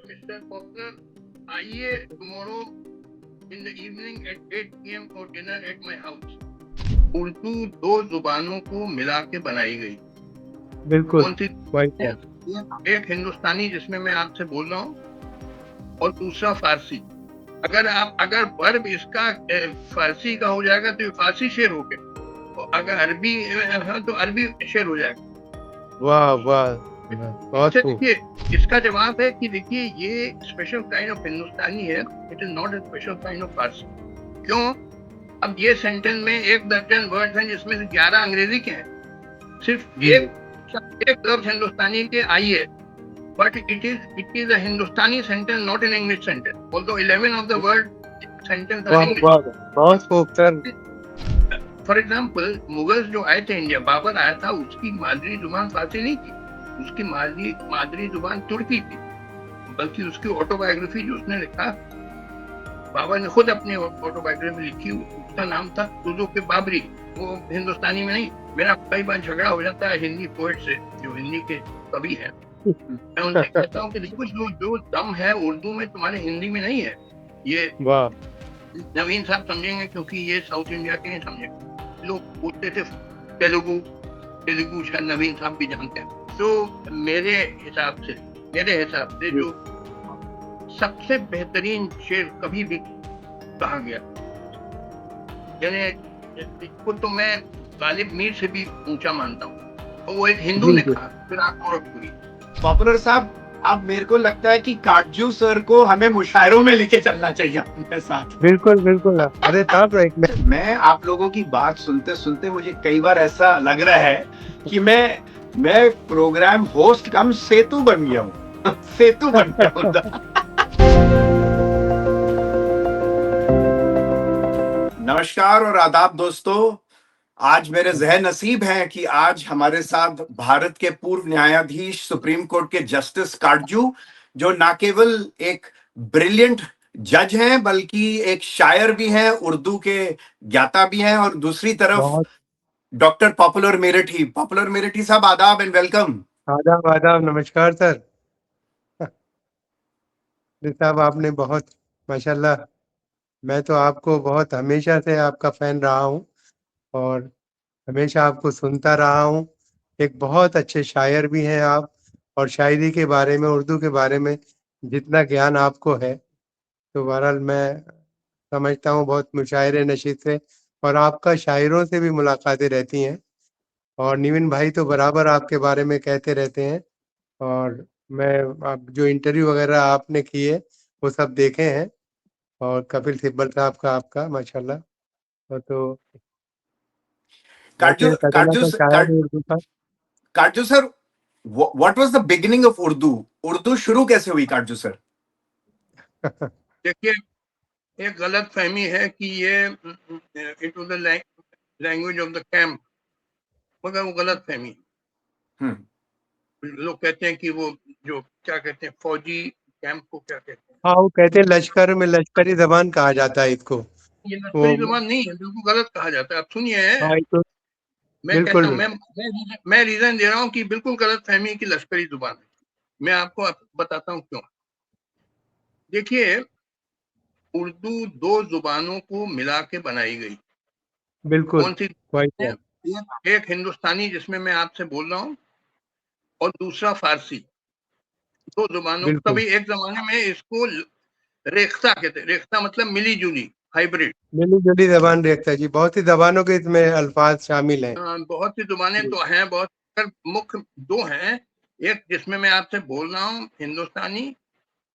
Mr. Poplar, आइए tomorrow in the evening at 8 p.m. for dinner at my house. Urdu दो जुबानों को मिला के बनाई गई। बिल्कुल कौन सी? एक हिंदुस्तानी जिसमें मैं आपसे बोल रहा हूँ और दूसरा फारसी। अगर वर्ब इसका फारसी का हो जाएगा तो ये फारसी शेर हो गया, और अगर अरबी है तो अरबी शेर हो जाएगा। वाह वाह बहुत अच्छा खूब। देखिए, इसका जवाब है कि देखिए ये स्पेशल काइंड ऑफ हिंदुस्तानी है, it is not a special kind of Farsi. क्यों? अब ये सेंटेंस में 1 दर्जन वर्ड्स हैं जिसमें से 11 अंग्रेजी के हैं, सिर्फ एक लफ्ज हिंदुस्तानी के आई है, but it is a Hindustani sentence, not an English sentence. Although 11 of the word sentence are वाह English. वाह बहुत खूब सर। फॉर एग्जाम्पल, मुगल्स जो आए थे इंडिया, बाबर आया था, उसकी मादरी जुबान फारसी नहीं थी, उसकी मादरी जुबान तुर्की थी। बल्कि उसकी ऑटोबायोग्राफी जो उसने लिखा, बाबर ने खुद अपनी ऑटोबायोग्राफी लिखी, उसका नाम था तुजुक बाबरी। वो हिंदुस्तानी में नहीं। मेरा कई बार झगड़ा हो जाता है हिंदी पोएट से, जो हिंदी के कवि हैं। मैं उनसे कहता हूँ कि देखो, जो दम है उर्दू में तुम्हारे हिंदी में नहीं है। ये वाह नवीन साहब समझेंगे, क्योंकि ये साउथ इंडिया के नहीं समझेंगे। लोग पूछते थे तेलुगु, शायद नवीन साहब भी जानते हैं। तो मेरे हिसाब से जो सबसे बेहतरीन शेर कभी भी कहा गया, यानी इसको तो मैं गालिब मीर से भी ऊंचा मानता हूँ, और वो एक हिंदू ने कहा, फिराक गोरखपुरी। पॉपुलर साहब, अब मेरे को लगता है कि काटजू सर को हमें मुशायरों में लेके चलना चाहिए अपने साथ। बिल्कुल बिल्कुल। अरे साहब मैं आप लोगों की बात सुनते सुनते मुझे कई बार ऐसा लग रहा है कि मैं प्रोग्राम होस्ट कम सेतु बन गया हूँ। सेतु बन गया हूँ। नमस्कार और आदाब दोस्तों। आज मेरे जहन नसीब है कि आज हमारे साथ भारत के पूर्व न्यायाधीश सुप्रीम कोर्ट के जस्टिस काटजू, जो ना केवल एक ब्रिलियंट जज हैं बल्कि एक शायर भी हैं, उर्दू के ज्ञाता भी हैं, और दूसरी तरफ डॉक्टर पॉपुलर मेरठी साहब, आदाब एंड वेलकम। आदाब आदाब, नमस्कार सर। साहब आपने बहुत माशाल्लाह, मैं तो आपको बहुत हमेशा से आपका फैन रहा हूँ और हमेशा आपको सुनता रहा हूँ। एक बहुत अच्छे शायर भी हैं आप, और शायरी के बारे में, उर्दू के बारे में जितना ज्ञान आपको है, तो बहरहाल मैं समझता हूँ बहुत मुशायरे नशीद से, और आपका शायरों से भी मुलाकातें रहती हैं, और निविन भाई तो बराबर आपके बारे में कहते रहते हैं। और मैं आप जो इंटरव्यू वगैरह आपने किए वो सब देखे हैं, और कपिल सिब्बल साहब का आपका माशाल्लाह। तो काटजू वैसे सदना काटजू का शायर उर्दू का। Katju sir, what was the beginning of Urdu? Urdu शुरू कैसे हुई काटजू सर? देखिए, एक गलत फहमी है कि ये it was the language of the camp, मगर वो गलत फहमी। लोग कहते हैं कि वो जो क्या कहते हैं, फौजी कैंप को क्या कहते हैं, हाँ, वो कहते हैं लश्कर में लश्करी जबान कहा जाता है इसको। ये वो लश्करी जुबान नहीं है, बिल्कुल गलत कहा जाता है। अब सुनिए, हाँ, ये तो मैं कहता बिल्कुल हूँ, मैं रीजन दे रहा हूँ कि बिल्कुल गलत फहमी की लश्करी जुबान है। मैं आपको बताता हूँ क्यों। देखिए, उर्दू दो जुबानों को मिला के बनाई गई। बिल्कुल कौन सी? वही है। एक हिंदुस्तानी जिसमें मैं आपसे बोल रहा हूँ, और दूसरा फारसी। दो जुबानों, बिल्कुल तभी एक जमाने में इसको रेख्ता कहते, रेख्ता मतलब मिली जुली, हाइब्रिड। मिली जुली जबान रेखता जी, बहुत सी जबानों के इसमें अल्फाज शामिल हैं। बहुत सी जुबानें तो हैं, बहुत, मुख्य दो हैं। एक जिसमें मैं आपसे बोल रहा हूँ हिंदुस्तानी,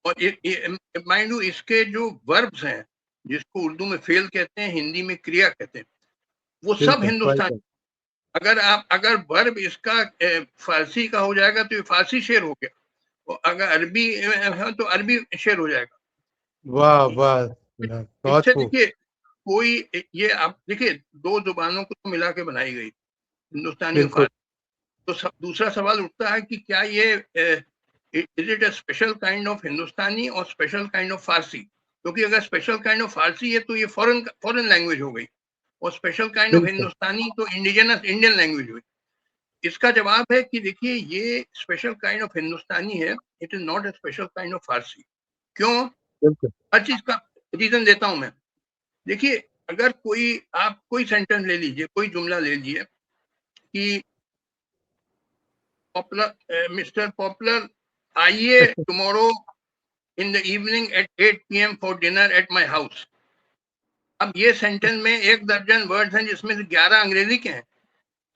और एक माइंड यू, इसके जो वर्ब्स हैं, जिसको उर्दू में फेल कहते हैं, हिंदी में क्रिया कहते हैं, वो सब बिल्कुल वही हिंदुस्तानी। है। अगर वर्ब इसका फारसी का हो जाएगा तो ये फारसी शेर हो गया, और अगर अरबी है तो अरबी शेर हो जाएगा। वाह वाह, बहुत इससे खूब। देखिए, कोई, ये आप देखिए, दो जुबानों को मिला के बनाई गई, हिंदुस्तानी और बिल्कुल फारसी। तो दूसरा सवाल उठता है कि क्या ये is it a special kind of Hindustani और स्पेशल काइंड ऑफ फारसी? क्योंकि अगर स्पेशल काइंड ऑफ फारसी है तो ये फॉरेन लैंग्वेज हो गई, और स्पेशल काइंड ऑफ बिल्कुल हिंदुस्तानी तो इंडिजिनस इंडियन लैंग्वेज हुई। इसका जवाब है कि देखिए ये स्पेशल काइंड ऑफ हिंदुस्तानी है, it is not a special kind of Farsi. क्यों? बिल्कुल। हर चीज का रीजन देता हूं मैं। देखिए, अगर आप कोई सेंटेंस ले लीजिए, कोई जुमला ले लीजिए कि पॉपुलर मिस्टर पॉपुलर आइए tomorrow in the evening at 8 PM for dinner at my house. अब ये सेंटेंस में 1 दर्जन वर्ड्स हैं जिसमें से 11 अंग्रेजी के हैं,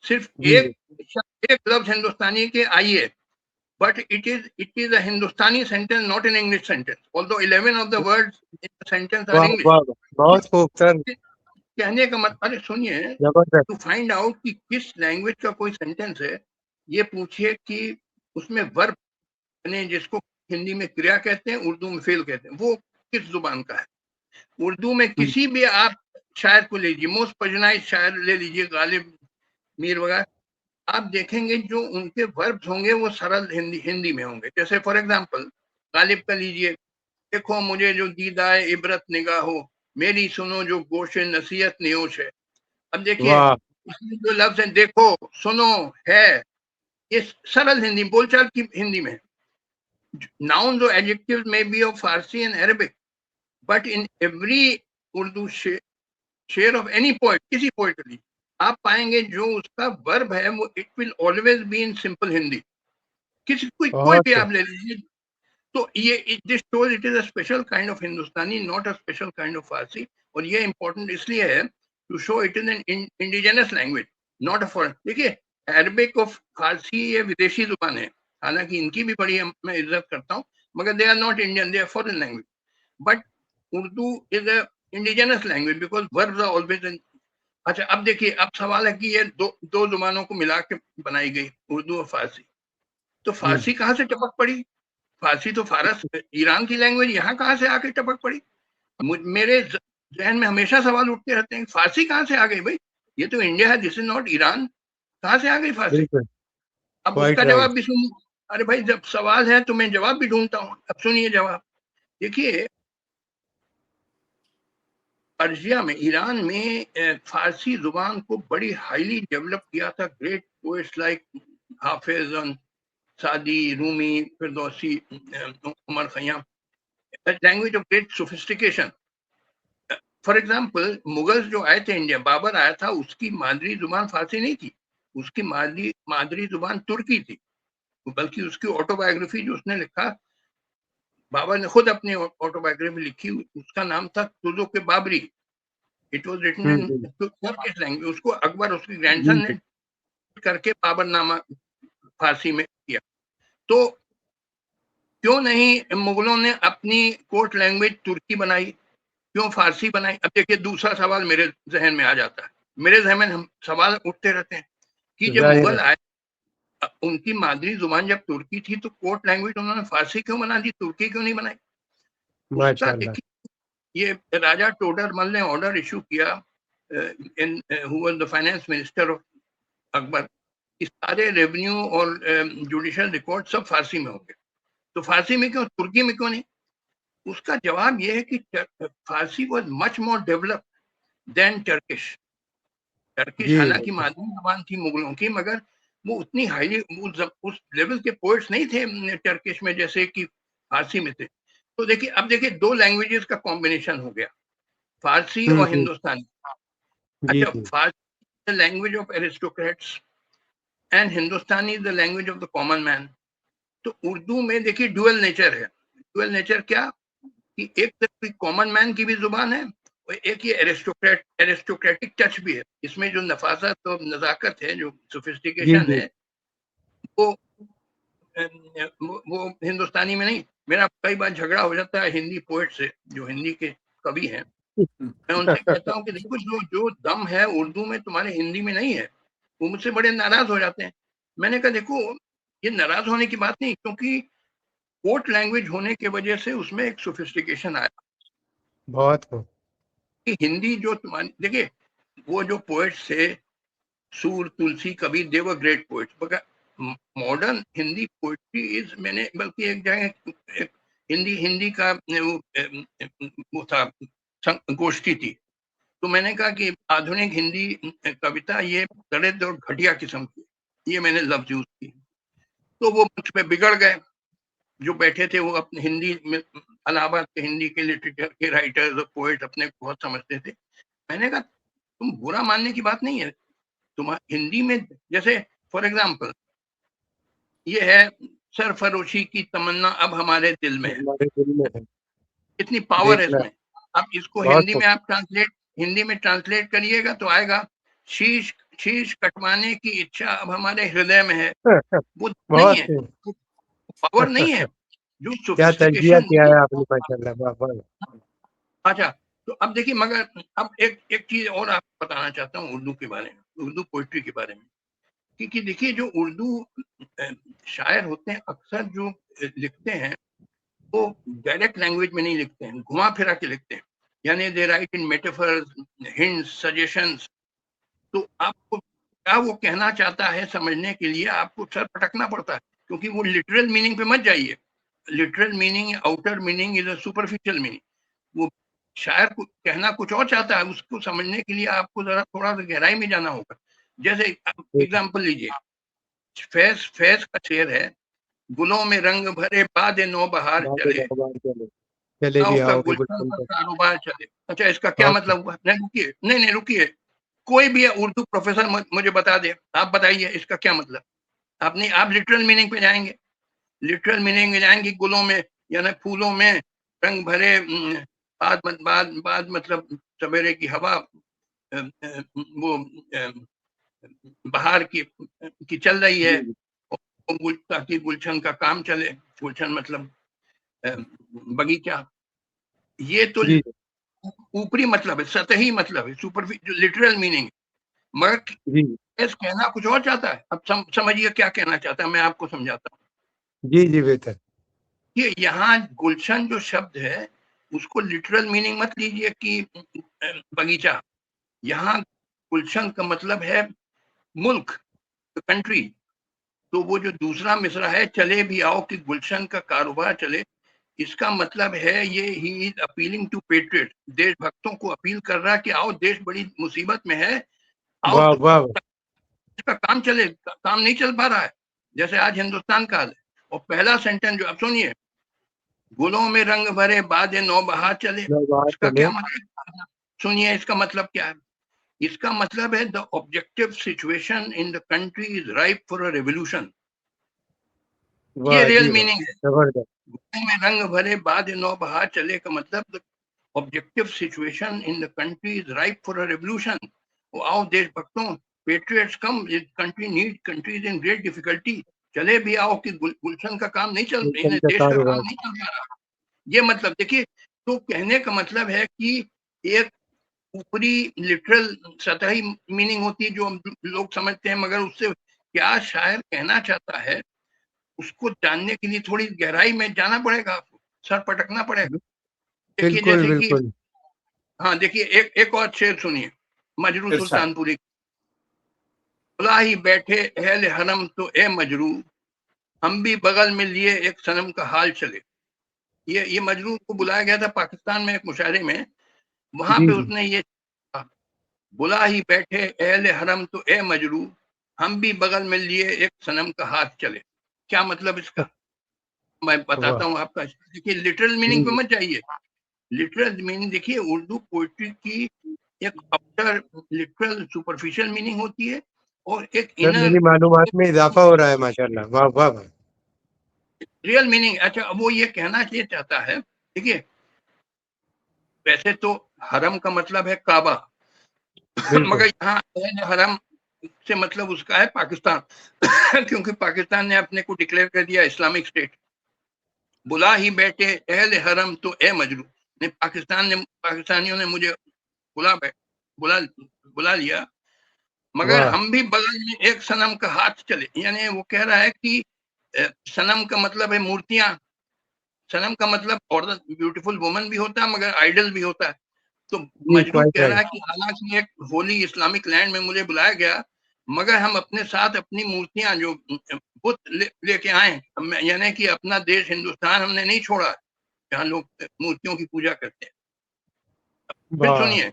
सिर्फ जी जी। एक लफ्ज हिंदुस्तानी के आइए, but it is a Hindustani sentence, not an English sentence. Although 11 of the words in the sentence are वाह English. वाह वाह, बहुत खूब सर, कहने का मतलब, अरे सुनिए, जबरदस्त। टू फाइंड आउट कि किस लैंग्वेज का कोई सेंटेंस है, ये पूछिए कि उसमें वर्ब यानी जिसको हिंदी में क्रिया कहते हैं, उर्दू में फेल कहते हैं, वो किस जुबान का है। उर्दू में किसी भी आप शायर को ले लीजिए, मोस्ट पजनाइज शायर ले लीजिए, गालिब, मीर वगैरह, आप देखेंगे जो उनके वर्ब्स होंगे वो सरल हिंदी में होंगे। जैसे फॉर एग्जांपल गालिब का लीजिए, देखो मुझे जो दीदाए इबरत निगाह हो, मेरी सुनो जो गोशे नसीहत नियोश है। अब देखिए वाह। इसमें जो लफ्ज है, देखो, सुनो, है, ये सरल हिंदी, बोलचाल की हिंदी में। नाउन और एडजेक्टिव में be of Farsi and Arabic, but in every Urdu sher of any poet, किसी पोएट का आप पाएंगे जो उसका वर्ब है वो it will always be in simple Hindi. कोई बहुत भी खूब। आप ले लीजिए। तो ये this shows it is a special kind of Hindustani, not a special kind of Farsi. और ये इंपॉर्टेंट इसलिए है to show it is an indigenous language, not a foreign. देखिए, अरबिक और फारसी ये विदेशी जुबान है, हालांकि इनकी भी बड़ी मैं इज्जत करता हूँ, मगर they are not Indian, they are foreign language. But Urdu is a indigenous language because verbs are always in. अच्छा, अब देखिए, अब सवाल है कि ये दो जुबानों को मिला के बनाई गई, उर्दू और फारसी। तो जी फारसी कहाँ से टपक पड़ी? फारसी तो फारस ईरान की लैंग्वेज, यहाँ कहाँ से आके टपक पड़ी? मेरे जहन में हमेशा सवाल उठते रहते हैं, फारसी कहाँ से आ गई भाई? ये तो इंडिया है, दिस इज नॉट ईरान, कहाँ से आ गई फारसी? बिल्कुल। अब क्वाइट उसका राइट। जवाब भी सुनिए। अरे भाई, जब सवाल है तो मैं जवाब भी ढूंढता हूँ। अब सुनिए जवाब। देखिए, पर्शिया में, ईरान में फारसी जुबान को बड़ी हाईली डेवलप किया था great poets like Hafiz, Saadi, Rumi, Firdausi, Omar Khayyam. Language of great sophistication. For example, Mughals जो आए थे इंडिया, बाबर आया था, उसकी मादरी जुबान फारसी नहीं थी, उसकी मादरी जुबान तुर्की थी। बल्कि उसकी ऑटोबायोग्राफी जो उसने लिखा, बाबर ने खुद अपनी ऑटोबायोग्राफी लिखी, उसका नाम था Tuzuk Babri. It was written in the Turkish language. उसको अकबर, उसके जी ग्रैंडसन ने जी। करके बाबरनामा फारसी में किया। तो क्यों नहीं मुगलों ने अपनी कोर्ट लैंग्वेज तुर्की बनाई, क्यों फारसी बनाई? अब देखिए, दूसरा सवाल मेरे जहन में आ जाता है, मेरे जहन में हम सवाल उठते रहते हैं कि जब जाहिर मुगल है। आए, उनकी मादरी जुबान जब तुर्की थी, तो कोर्ट लैंग्वेज उन्होंने फारसी क्यों बना दी, तुर्की क्यों नहीं बनाई? उसका माशाल्लाह। देखिए, ये राजा टोडरमल ने ऑर्डर इशू किया, in who was the finance minister of Akbar, कि सारे रेवेन्यू और जुडिशियल रिकॉर्ड सब फारसी में होंगे। तो फारसी में क्यों, तुर्की में क्यों नहीं? उसका जवाब यह है कि Farsi was much more develop than Turkish. Turkish जी हालांकि मादरी जुबान थी मुगलों की, मगर वो उतनी हाईली उस लेवल के पोएट्स नहीं थे टर्किश में जैसे कि फारसी में थे। तो देखिए, अब देखिए, दो लैंग्वेजेस का कॉम्बिनेशन हो गया, फारसी और जी हिंदुस्तानी। जी अच्छा, जी। Farsi the language of aristocrats and Hindustani is the language of the common man. तो उर्दू में देखिए ड्यूअल नेचर है। ड्यूअल नेचर क्या? कि एक तरफ कॉमन मैन की भी जुबान है, और एक ये एरिस्टोक्रेटिक टच भी है। इसमें जो नफासत और नजाकत है, जो जी सोफिस्टिकेशन जी। है, वो वो हिंदुस्तानी में नहीं। मेरा कई बार झगड़ा हो जाता है हिंदी पोएट से, जो हिंदी के कवि हैं। मैं उनसे कहता हूँ कि देखो, जो जो दम है उर्दू में, तुम्हारे हिंदी में नहीं है। वो मुझसे बड़े नाराज हो जाते हैं। मैंने कहा, देखो, ये नाराज होने की बात नहीं, क्योंकि कोर्ट लैंग्वेज होने की वजह से उसमें एक सोफिस्टिकेशन आया। बहुत खूब। कि हिंदी जो तुम्हारी, देखिए, वो जो पोएट्स थे, सूर, तुलसी, कबीर, दे वर ग्रेट पोएट्स, मगर मॉडर्न हिंदी पोएट्री इज, मैंने बल्कि एक जगह एक हिंदी हिंदी का वो था, गोष्ठी थी, तो मैंने कहा कि आधुनिक हिंदी कविता ये दलित और घटिया किस्म की। ये मैंने लफ्ज यूज की। तो वो मुझ पे बिगड़ गए, जो बैठे थे वो अपने हिंदी में, इलाहाबाद के हिंदी के लिटरेचर के राइटर्स और पोएट अपने को बहुत समझते थे। मैंने कहा तुम बुरा मानने की बात नहीं है, तुम हिंदी में, जैसे फॉर एग्जाम्पल ये है, सरफरोशी की तमन्ना अब हमारे दिल में है, हमारे दिल में है, कितनी पावर है देखना इसमें। अब इसको बहुत हिंदी में ट्रांसलेट करिएगा तो आएगा, शीश शीश कटवाने की इच्छा अब हमारे हृदय में है। वो नहीं बहुत है, वो पावर नहीं है, जो क्या तजजिया सोफिस्टिकेशन। किया है आपने, माशाल्लाह, वाह वाह। अच्छा, तो अब देखिए, मगर अब एक चीज और आपको बताना चाहता हूँ उर्दू के बारे में, उर्दू पोइट्री के बारे में। क्योंकि देखिए, जो उर्दू शायर होते हैं अक्सर जो लिखते हैं वो डायरेक्ट लैंग्वेज में नहीं लिखते हैं, घुमा फिरा के लिखते हैं, यानी दे राइट इन मेटाफर्स, हिंट्स, सजेशंस। तो आपको क्या वो कहना चाहता है समझने के लिए आपको सर पटकना पड़ता है, क्योंकि वो लिटरल मीनिंग पे मत जाइए। Literal meaning, outer meaning is a superficial meaning. वो शायर को कहना कुछ और चाहता है, उसको समझने के लिए आपको जरा थोड़ा सा गहराई में जाना होगा। जैसे एग्जांपल लीजिए, फैज फैज का शेर है, गुलों में रंग भरे बाद नौ बहार बात चले, चले, चले भी आओ का आओगे गुलशन गुलशन का पर। कारोबार चले। अच्छा, इसका क्या बहुत मतलब हुआ? नहीं रुकिए, नहीं रुकिए, कोई भी उर्दू प्रोफेसर मुझे बता दे, आप बताइए इसका क्या मतलब। आप नहीं, आप लिटरल मीनिंग पे जाएंगे, लिटरल मीनिंग में जाएंगे, गुलों में यानी फूलों में रंग भरे, बाद मतलब सवेरे की हवा, वो बहार की चल रही है, जी ताकि गुलशन का काम चले। गुलशन मतलब बगीचा। ये तो जी ऊपरी मतलब है, सतही मतलब है, सुपरफिशियल लिटरल मीनिंग। मगर जी कहना कुछ और चाहता है। अब समझिए क्या कहना चाहता है, मैं आपको समझाता हूँ। जी जी बेहतर। ये यहाँ गुलशन जो शब्द है उसको लिटरल मीनिंग मत लीजिए कि बगीचा। यहाँ गुलशन का मतलब है मुल्क, कंट्री। तो वो जो दूसरा मिसरा है, चले भी आओ कि गुलशन का कारोबार चले, इसका मतलब है ये he is appealing to patriot, देशभक्तों को अपील कर रहा है कि आओ, देश बड़ी मुसीबत में है, आओ वाह तो वाह। इसका काम चले। काम नहीं चल पा रहा है, जैसे आज हिंदुस्तान का हाल है। और पहला सेंटेंस जो अब सुनिए, गुलों में रंग भरे बाद नौ बहार चले, बाहर इसका चले। क्या मतलब? सुनिए इसका मतलब क्या है। इसका मतलब है the objective situation in the country is ripe for a revolution. ये वाह रियल जी वाह, मीनिंग है। जबरदस्त। गुलों में रंग भरे बाद नौ बहार चले का मतलब, objective situation in the country is ripe for a revolution. वो आओ देशभक्तों, patriots come, country is in great difficulty, चले भी आओ कि गुलशन का काम नहीं चल, गुलशन का देश का काम कारोबार। नहीं चल पा रहा। ये मतलब देखिए, तो कहने का मतलब है कि एक ऊपरी लिटरल सतही मीनिंग होती है जो हम लोग समझते हैं, मगर उससे क्या शायर कहना चाहता है उसको जानने के लिए थोड़ी गहराई में जाना पड़ेगा, आपको सर पटकना पड़ेगा। देखिए बिल्कुल जैसे कि, बिल्कुल। हाँ देखिए, एक और शेर सुनिए, मजरू इरशाद। सुल्तानपुरी। खुला ही बैठे अहले हरम तो ए मजरू, हम भी बगल में लिए एक सनम का हाल चले। ये मजरू को बुलाया गया था पाकिस्तान में एक मुशायरे में, वहां जी पे जी उसने ये कहा, बुला ही बैठे अहले हरम तो ए मजरू, हम भी बगल में लिए एक सनम का हाथ चले। क्या मतलब इसका, मैं बताता वाह। हूँ आपका। देखिए, लिटरल जी मीनिंग पे जी मत जाइए। लिटरल मीनिंग देखिए, उर्दू पोइट्री की एक आउटर लिटरल सुपरफिशियल मीनिंग होती है, और एक सर, इनर मेरी मालूमात में इजाफा हो रहा है, माशाल्लाह, वाह वाह वाह। Real meaning. अच्छा, अब वो ये कहना ये चाहता है, देखिए वैसे तो हरम का मतलब है काबा, बिल्कुल। मगर यहाँ हरम से मतलब उसका है पाकिस्तान, क्योंकि पाकिस्तान ने अपने को डिक्लेयर कर दिया इस्लामिक स्टेट। बुला ही बैठे अहले हरम तो ए मजरू, ने पाकिस्तानियों ने मुझे बुला बुला बुला लिया, मगर वाह। हम भी बगल में एक सनम का हाथ चले। यानी वो कह रहा है कि सनम का मतलब है मूर्तियां, सनम का मतलब औरत, ब्यूटीफुल वुमन भी होता है मगर आइडल भी होता है। तो जी मजरू क्वाइट कह रहा राइट। है कि हालांकि एक होली इस्लामिक लैंड में मुझे बुलाया गया, मगर हम अपने साथ अपनी मूर्तियां जो बुत लेके आए, यानी कि अपना देश हिंदुस्तान हमने नहीं छोड़ा, जहाँ लोग मूर्तियों की पूजा करते हैं। फिर वाह। सुनिए,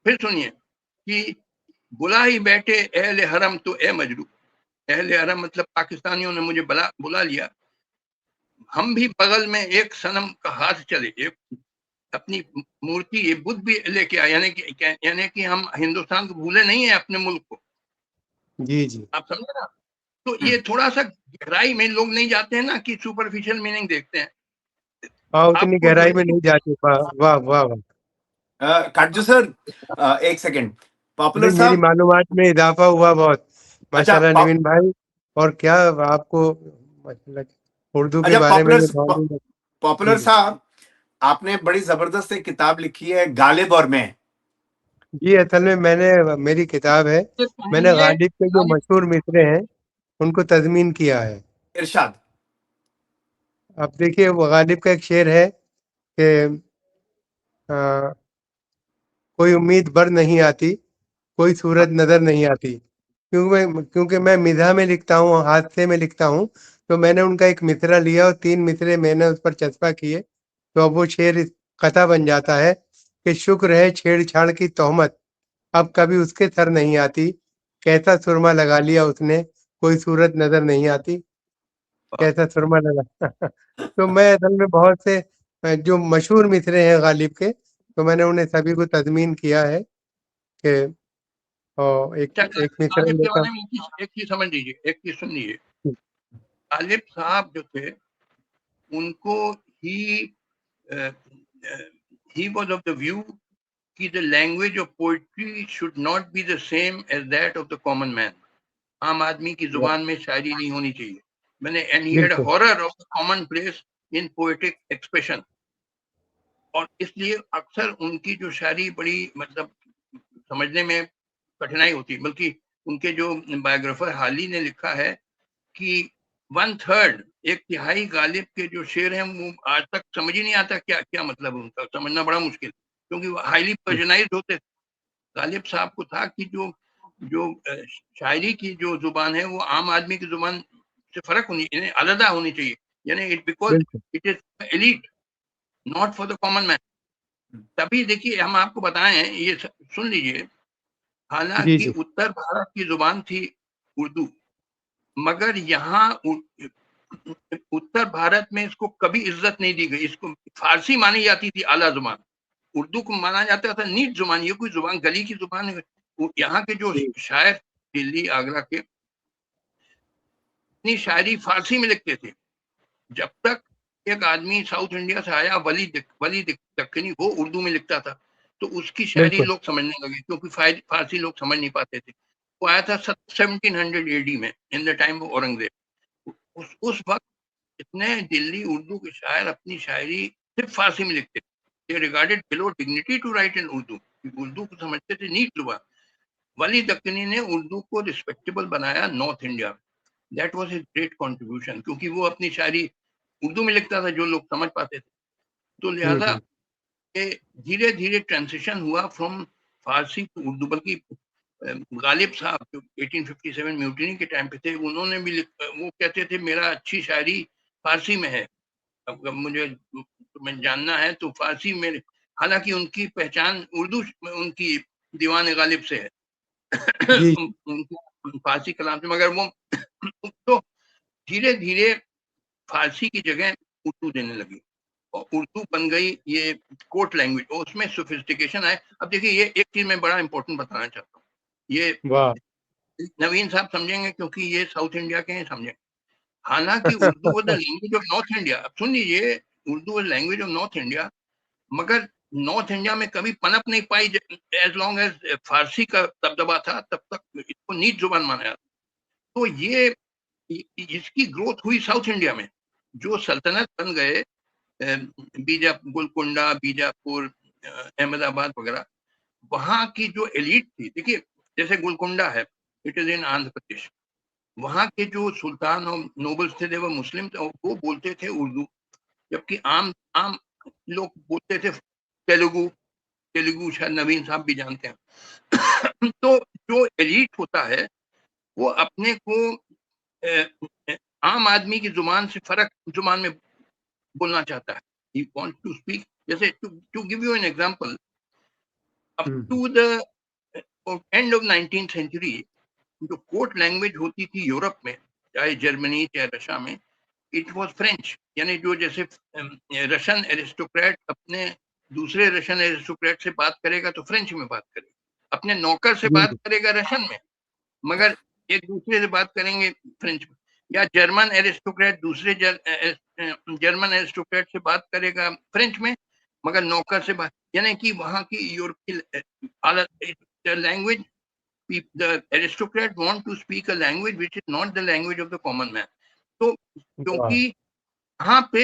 फिर सुनिए कि बुला ही बैठे अहले हरम तो ए मजरू, अहले हरम मतलब पाकिस्तानियों ने मुझे बुला लिया, हम भी बगल में एक सनम का हाथ चले, एक अपनी मूर्ति, ये बुद्ध भी लेके आए, यानी कि हम हिंदुस्तान को भूले नहीं है, अपने मुल्क को, जी जी। आप समझे ना। तो ये थोड़ा सा गहराई में लोग नहीं जाते हैं ना, कि सुपरफिशियल मीनिंग देखते हैं। हाँ, उतनी आपको जो गहराई है में नहीं जाती। वाह वाह वाह वाह। काटजू सर, एक सेकंड। पॉपुलर नहीं, मेरी साहब, मालूमात में इजाफा हुआ बहुत, अच्छा माशाल्लाह नवीन भाई। और क्या आपको माशाल्लाह उर्दू के अच्छा बारे में जो मालूम है। जी पॉपुलर जी साहब, आपने बड़ी जबरदस्त एक किताब लिखी है, गालिब और मैं। जी। असल में मेरी किताब है, मैंने पहले गालिब के जो मशहूर मिसरे हैं उनको तज़मीन किया है। इरशाद। अब देखिए, वो गालिब का एक शेर है कि आ, कोई उम्मीद बर नहीं आती, कोई सूरत नजर नहीं आती। क्योंकि मैं मिज़ाह में लिखता हूँ, हादसे में लिखता हूँ, तो मैंने उनका एक मिसरा लिया और 3 मिसरे मैंने उस पर चस्पा किए, तो अब वो शेर इस कथा बन जाता है कि शुक्र है छेड़छाड़ की तोहमत, अब कभी उसके सर नहीं आती, कैसा सुरमा लगा लिया उसने, कोई सूरत नजर नहीं आती, कैसा सुरमा लगा। तो मैं असल में बहुत से जो मशहूर मिसरे हैं गालिब के, तो मैंने उन्हें सभी को तज़मीन किया है कि और एक अच्छा, एक मिसरा गालिब के लेता बारे में एक चीज समझ लीजिए, एक चीज सुन लीजिए। गालिब साहब जो थे, उनको ही he was of the view कि the language of poetry should not be the same as that of the common man. आम आदमी की हूँ। जुबान में शायरी नहीं होनी चाहिए, मैंने and he had a बिल्कुल horror of the commonplace in poetic expression. और इसलिए अक्सर उनकी जो शायरी बड़ी मतलब समझने में कठिनाई होती, बल्कि उनके जो बायोग्राफर हाली ने लिखा है कि 1/3, एक तिहाई गालिब के जो शेर हैं वो आज तक समझ ही नहीं आता क्या क्या मतलब है उनका, समझना बड़ा मुश्किल, क्योंकि वो हाईली पर्सनलाइज्ड होते थे। गालिब साहब को था कि जो जो शायरी की जो जुबान है वो आम आदमी की जुबान से फर्क होनी, यानी अलग होनी चाहिए, यानी इट बिकॉज बिल्कुल। It is elite, not for the common man. तभी देखिए हम आपको बताएं, ये सुन लीजिए, जी हालांकि जी उत्तर भारत की जुबान थी उर्दू, मगर यहाँ उत्तर भारत में इसको कभी इज्जत नहीं दी गई, इसको फारसी मानी जाती थी आला जुबान, उर्दू को माना जाता था नीच जुबान, ये कोई जुबान गली की जुबान है। यहाँ के जो जी, शायर दिल्ली आगरा के, अपनी शायरी फारसी में लिखते थे। जब तक एक आदमी साउथ इंडिया से आया, वली दक्कनी, वो उर्दू में लिखता था, तो उसकी शायरी बिल्कुल लोग समझने लगे, क्योंकि फारसी लोग समझ नहीं पाते थे। वो आया था 1700 एडी में, in the time of Aurangzeb. उस वक्त इतने दिल्ली उर्दू के शायर अपनी शायरी सिर्फ फारसी में लिखते थे। They regarded below dignity to write in Urdu, Urdu को समझते थे नीच जुबान। वली दक्कनी ने उर्दू को रिस्पेक्टेबल बनाया नॉर्थ इंडिया में, that was his great contribution, क्योंकि वो अपनी शायरी उर्दू में लिखता था जो लोग समझ पाते थे। तो लिहाजा ये धीरे धीरे ट्रांजिशन हुआ फ्रॉम फारसी टू उर्दू, बल्कि गालिब साहब जो 1857 म्यूटिनी के टाइम पे थे, उन्होंने भी वो कहते थे मेरा अच्छी शायरी फारसी में है, अगर मुझे तुम्हें जानना है तो फारसी में। हालांकि उनकी पहचान उर्दू में उनकी दीवान गालिब से है, जी उनकी फारसी कलाम से, मगर वो तो धीरे धीरे फारसी की जगह उर्दू देने लगी, और उर्दू बन गई ये कोर्ट लैंग्वेज, और उसमें सोफिस्टिकेशन आए। अब देखिए, ये एक चीज मैं बड़ा इंपॉर्टेंट बताना चाहता हूँ, ये वाह। नवीन साहब समझेंगे क्योंकि ये साउथ इंडिया के हैं, समझेंगे। हालांकि Urdu was the language of north India, अब सुन लीजिए, Urdu was language of north India, मगर नॉर्थ इंडिया में कभी पनप नहीं पाई, एज लॉन्ग एज फारसी का दबदबा था तब तक इसको नीच जुबान माना जाता। तो ये इसकी ग्रोथ हुई साउथ इंडिया में, जो सल्तनत बन गए, गोलकुंडा, बीजापुर, अहमदाबाद वगैरह, वहां की जो एलिट थी, देखिए जैसे गोलकुंडा है, it is in Andhra Pradesh, वहां के जो सुल्तान और नोबल्स थे, वो मुस्लिम थे, और वो बोलते थे उर्दू, जबकि आम आम लोग बोलते थे तेलुगु। तेलुगु शायद नवीन साहब भी जानते हैं। तो जो एलिट होता है वो अपने को आम आदमी की जुबान से फर्क जुबान में बोलना चाहता है, he wants to speak, जैसे to give you an example, up to the end of 19th century, जो कोर्ट लैंग्वेज होती थी यूरोप में, चाहे जर्मनी चाहे रशिया में, इट वाज फ्रेंच। यानी जो जैसे रशियन एरिस्टोक्रेट अपने दूसरे रशियन एरिस्टोक्रेट से बात करेगा तो फ्रेंच में बात करेगा, अपने नौकर से बात जी करेगा रशियन में, मगर एक दूसरे से बात करेंगे फ्रेंच में। या जर्मन एरिस्टोक्रेट दूसरे जर्मन एरिस्टोक्रेट से बात करेगा फ्रेंच में, मगर नौकर से बात, यानी कि वहां की यूरोपीय language, the aristocrat want to speak a language which is not the language of the common man. तो वाह, क्योंकि यहाँ पे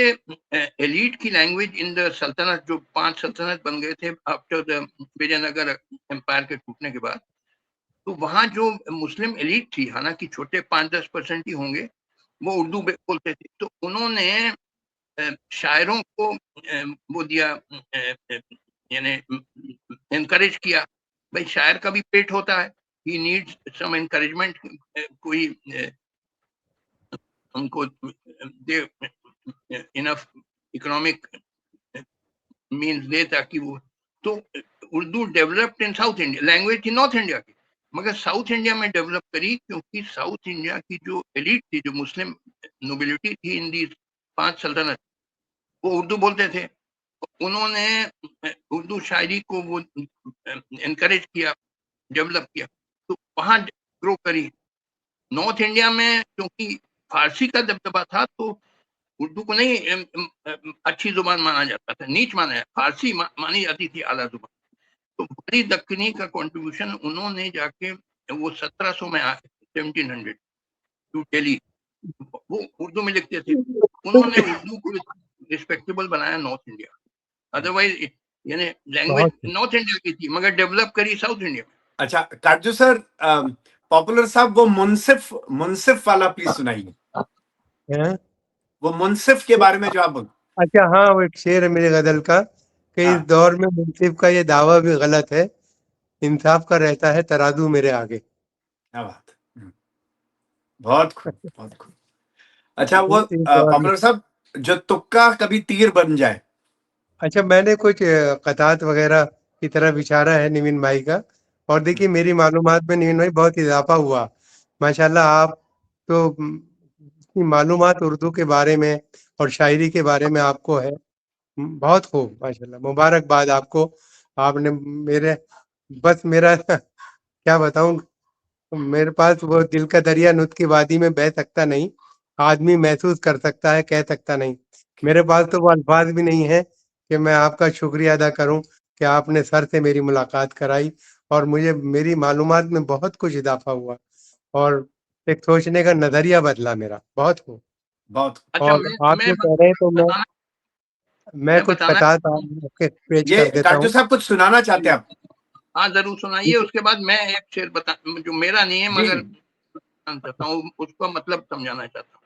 एलिट की लैंग्वेज इन द सल्तनत, जो 5 सल्तनत बन गए थे आफ्टर द विजयनगर एम्पायर के टूटने के बाद, तो वहां जो मुस्लिम एलिट थी, हालांकि छोटे 5-10% ही होंगे, वो उर्दू बोलते थे। तो उन्होंने शायरों को वो दिया, यानी एनकरेज किया, भाई शायर का भी पेट होता है, ही नीड्स सम एनकरेजमेंट, कोई उनको दे इनफ इकोनॉमिक मीन्स दे, ताकि वो, तो Urdu developed in south India, language थी नॉर्थ इंडिया की, मगर साउथ इंडिया में डेवलप करी, क्योंकि साउथ इंडिया की जो एलिट थी, जो मुस्लिम नोबिलिटी थी इन दी 5 सल्तनत, वो उर्दू बोलते थे। उन्होंने उर्दू शायरी को वो एनकरेज किया, डेवलप किया, तो वहां ग्रो करी। नॉर्थ इंडिया में क्योंकि फारसी का दबदबा था, तो उर्दू को नहीं अच्छी जुबान माना जाता था, नीच माना जाता, फारसी मानी जाती थी आला जुबान। तो बड़ी दक्कनी का कंट्रीब्यूशन उन्होंने जाके, वो 1700 में आए, 1700 टू दिल्ली, वो उर्दू में लिखते थे, उन्होंने उर्दू को रिस्पेक्टेबल बनाया नॉर्थ इंडिया। अदरवाइज यानी लैंग्वेज बहुत नॉर्थ इंडिया की थी, मगर डेवलप करी साउथ इंडिया में। अच्छा काटजू सर, पॉपुलर साहब वो मुंसिफ मुंसिफ वाला प्लीज सुनाइए, है। वो मुंसिफ के बारे में जो आप अच्छा हाँ, वो एक शेर है मेरे गजल का कि इस हाँ दौर में मुंसिफ का ये दावा भी गलत है, इंसाफ का रहता है तराजू मेरे आगे। क्या बात, बहुत खूब बहुत खूब। अच्छा वो इस दौर में, पॉपुलर साहब, जो तुक्का कभी तीर बन जाए। अच्छा मैंने कुछ कतात वगैरह की तरह विचारा है निविन भाई का, और देखिए मेरी मालूमात में निविन भाई बहुत इजाफा हुआ माशाल्लाह। आप तो इतनी मालूमात उर्दू के बारे में और शायरी के बारे में आपको है, बहुत खूब माशाल्लाह, मुबारकबाद आपको। आपने मेरे, बस मेरा क्या बताऊं, मेरे पास वो दिल का दरिया नुत की वादी में बह सकता नहीं, आदमी महसूस कर सकता है, कह सकता नहीं। मेरे पास तो वो अल्फाज भी नहीं है कि मैं आपका शुक्रिया अदा करूं कि आपने सर से मेरी मुलाकात कराई, और मुझे मेरी मालूमात में बहुत कुछ इजाफा हुआ, और एक सोचने का नजरिया बदला मेरा, बहुत खूब। बहुत अच्छा, और आप मैं जो कह रहे हैं तो बताना मैं मैं कुछ बताना कतार आपके पेश ये कर देता काटजू हूँ। साहब कुछ सुनाना चाहते हैं आप? हाँ जरूर सुनाइए, उसके बाद मैं एक शेर बता, जो मेरा नहीं है जी मगर जी बताना चाहता हूँ, उसका मतलब समझाना चाहता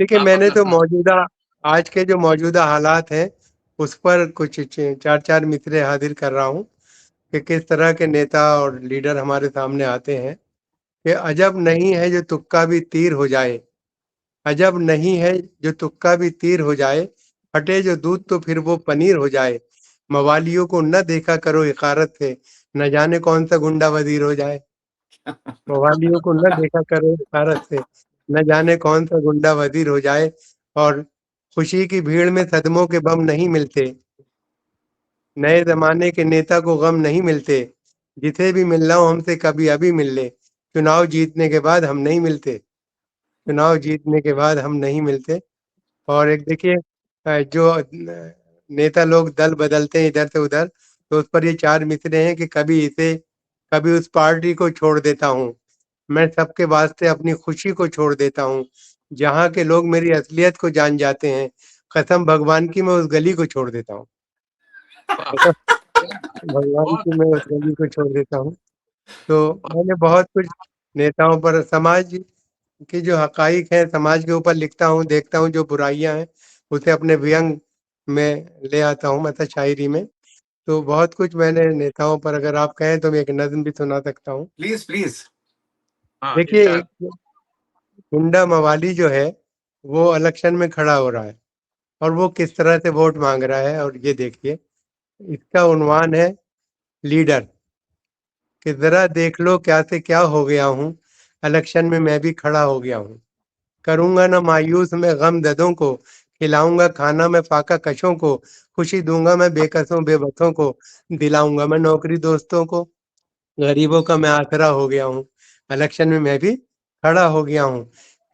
देखिए हूँ, आप मैंने अपना तो सुना। मौजूदा, आज के जो मौजूदा हालात हैं उस पर कुछ चार चार मिसरे हाजिर कर रहा हूँ कि किस तरह के नेता और लीडर हमारे सामने आते हैं कि अजब नहीं है जो तुक्का भी तीर हो जाए, अजब नहीं है जो तुक्का भी तीर हो जाए, फटे जो दूध तो फिर वो पनीर हो जाए, मवालियों को न देखा करो इकारत से, न जाने कौन सा गुंडा वजीर हो जाए। मवालियों को न देखा करो इशारत से, न जाने कौन सा गुंडा वजीर हो जाए। और खुशी की भीड़ में सदमों के बम नहीं मिलते, नए जमाने के नेता को गम नहीं मिलते, जिसे भी मिलना हो हमसे कभी अभी मिल ले, चुनाव जीतने के बाद हम नहीं मिलते, चुनाव जीतने के बाद हम नहीं मिलते। और एक देखिए जो नेता लोग दल बदलते हैं इधर से उधर, तो उस पर ये चार मिसरे हैं कि कभी इसे, कभी उस पार्टी को छोड़ देता हूँ, मैं सबके वास्ते अपनी खुशी को छोड़ देता हूँ, जहाँ के लोग मेरी असलियत को जान जाते हैं, कसम भगवान की मैं उस गली को छोड़ देता हूँ, वाह, कसम भगवान बहुत की मैं उस गली को छोड़ देता हूँ। तो मैंने बहुत कुछ नेताओं पर, समाज की जो हकाइक है समाज के ऊपर लिखता हूँ, देखता हूँ जो बुराइयां हैं उसे अपने व्यंग में ले आता हूँ, मतलब शायरी में। तो बहुत कुछ मैंने नेताओं पर, अगर आप कहें तो मैं एक नज्म भी सुना सकता हूँ। Please please. हाँ देखिए इरशाद। एक गुंडा मवाली जो है वो इलेक्शन में खड़ा हो रहा है, और वो किस तरह से वोट मांग रहा है, और ये देखिए इसका उन्वान है लीडर, कि जरा देख लो क्या से क्या हो गया हूँ, इलेक्शन में मैं भी खड़ा हो गया हूँ। करूंगा ना मायूस मैं गम ददों को, खिलाऊंगा खाना मैं फाका कशों को, खुशी दूंगा मैं बेकसों बेबसों को, दिलाऊंगा मैं नौकरी दोस्तों को। गरीबों का मैं आसरा हो गया हूँ, इलेक्शन में मैं भी खड़ा हो गया हूँ।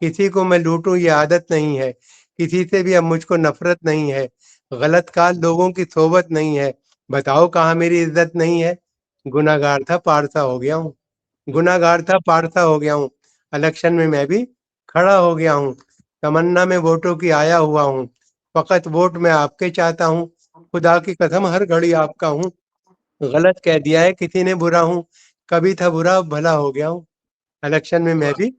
किसी को मैं लूटूं ये आदत नहीं है, किसी से भी अब मुझको नफरत नहीं है, गलत काल लोगों की सोबत नहीं है, बताओ कहाँ मेरी इज्जत नहीं है। गुनाहगार था पारसा हो गया हूँ, गुनाहगार था पारसा हो गया हूँ, इलेक्शन में मैं भी खड़ा हो गया हूँ। तमन्ना में वोटों की आया हुआ हूँ, फकत वोट मैं आपके चाहता हूँ, खुदा की कसम हर घड़ी आपका हूँ। गलत कह दिया है किसी ने बुरा हूँ, कभी था बुरा अब भला हो गया हूँ, इलेक्शन में मैं भी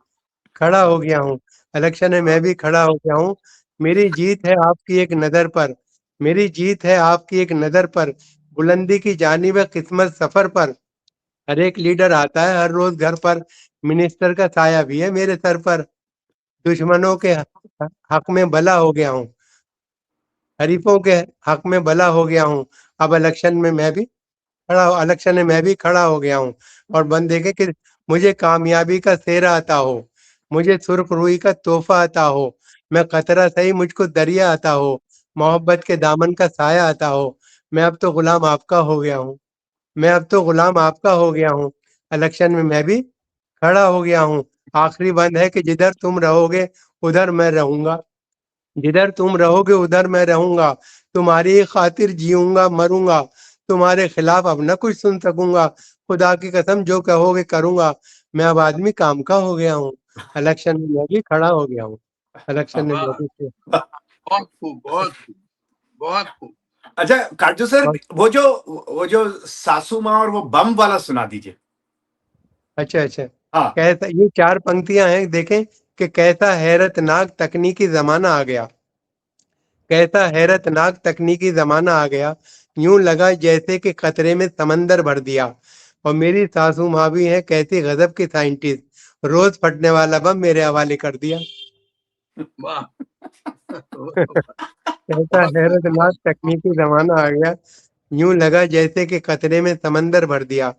खड़ा हो गया हूँ, इलेक्शन में मैं भी खड़ा हो गया हूँ। मेरी जीत है आपकी एक नज़र पर, मेरी जीत है आपकी एक नज़र पर, बुलंदी की जानिब है किस्मत सफर पर। हर एक लीडर आता है हर रोज घर पर, मिनिस्टर का साया भी है मेरे सर पर। दुश्मनों के हक में भला हो गया हूँ, हरीफों के हक में भला हो गया हूँ। अब इलेक्शन में मैं भी खड़ा हो गया हूँ। और बन देखे कि मुझे कामयाबी का सेहरा अता हो, मुझे सुर्ख रूई का तोहफा अता हो, मैं कतरा सही मुझको दरिया अता हो, मोहब्बत के दामन का साया अता हो। मैं अब तो गुलाम आपका हो गया हूँ, मैं अब तो गुलाम आपका हो गया हूँ, इलेक्शन में मैं भी खड़ा हो गया हूँ। आखिरी बंद है कि जिधर तुम रहोगे उधर मैं रहूंगा, जिधर तुम रहोगे उधर मैं रहूंगा, तुम्हारी ही खातिर जीऊंगा मरूंगा, तुम्हारे खिलाफ अब न कुछ सुन सकूंगा, खुदा की कसम जो कहोगे करूंगा। मैं अब आदमी काम का हो गया हूँ, इलेक्शन में मैं भी खड़ा हो गया हूँ, इलेक्शन में मैं वाह, भी बहुत खूब, बहुत खूब, बहुत खूब। अच्छा काटजू सर, वो जो सासू माँ और वो बम वाला सुना दीजिए। अच्छा अच्छा। हाँ। कैसा, ये 4 पंक्तियां हैं, देखें कि कैसा हैरतनाक तकनीकी जमाना आ गया, कैसा हैरतनाक तकनीकी जमाना आ गया, यूं लगा जैसे कि खतरे में समंदर भर दिया। और मेरी सासू माँ भी है कैसी गजब की साइंटिस्ट, रोज फटने वाला बम मेरे हवाले कर दिया। वाह, कैसा बहुत खूब, हैरतनाक बहुत तकनीकी जमाना आ गया, यूं लगा जैसे कि खतरे में समंदर भर दिया।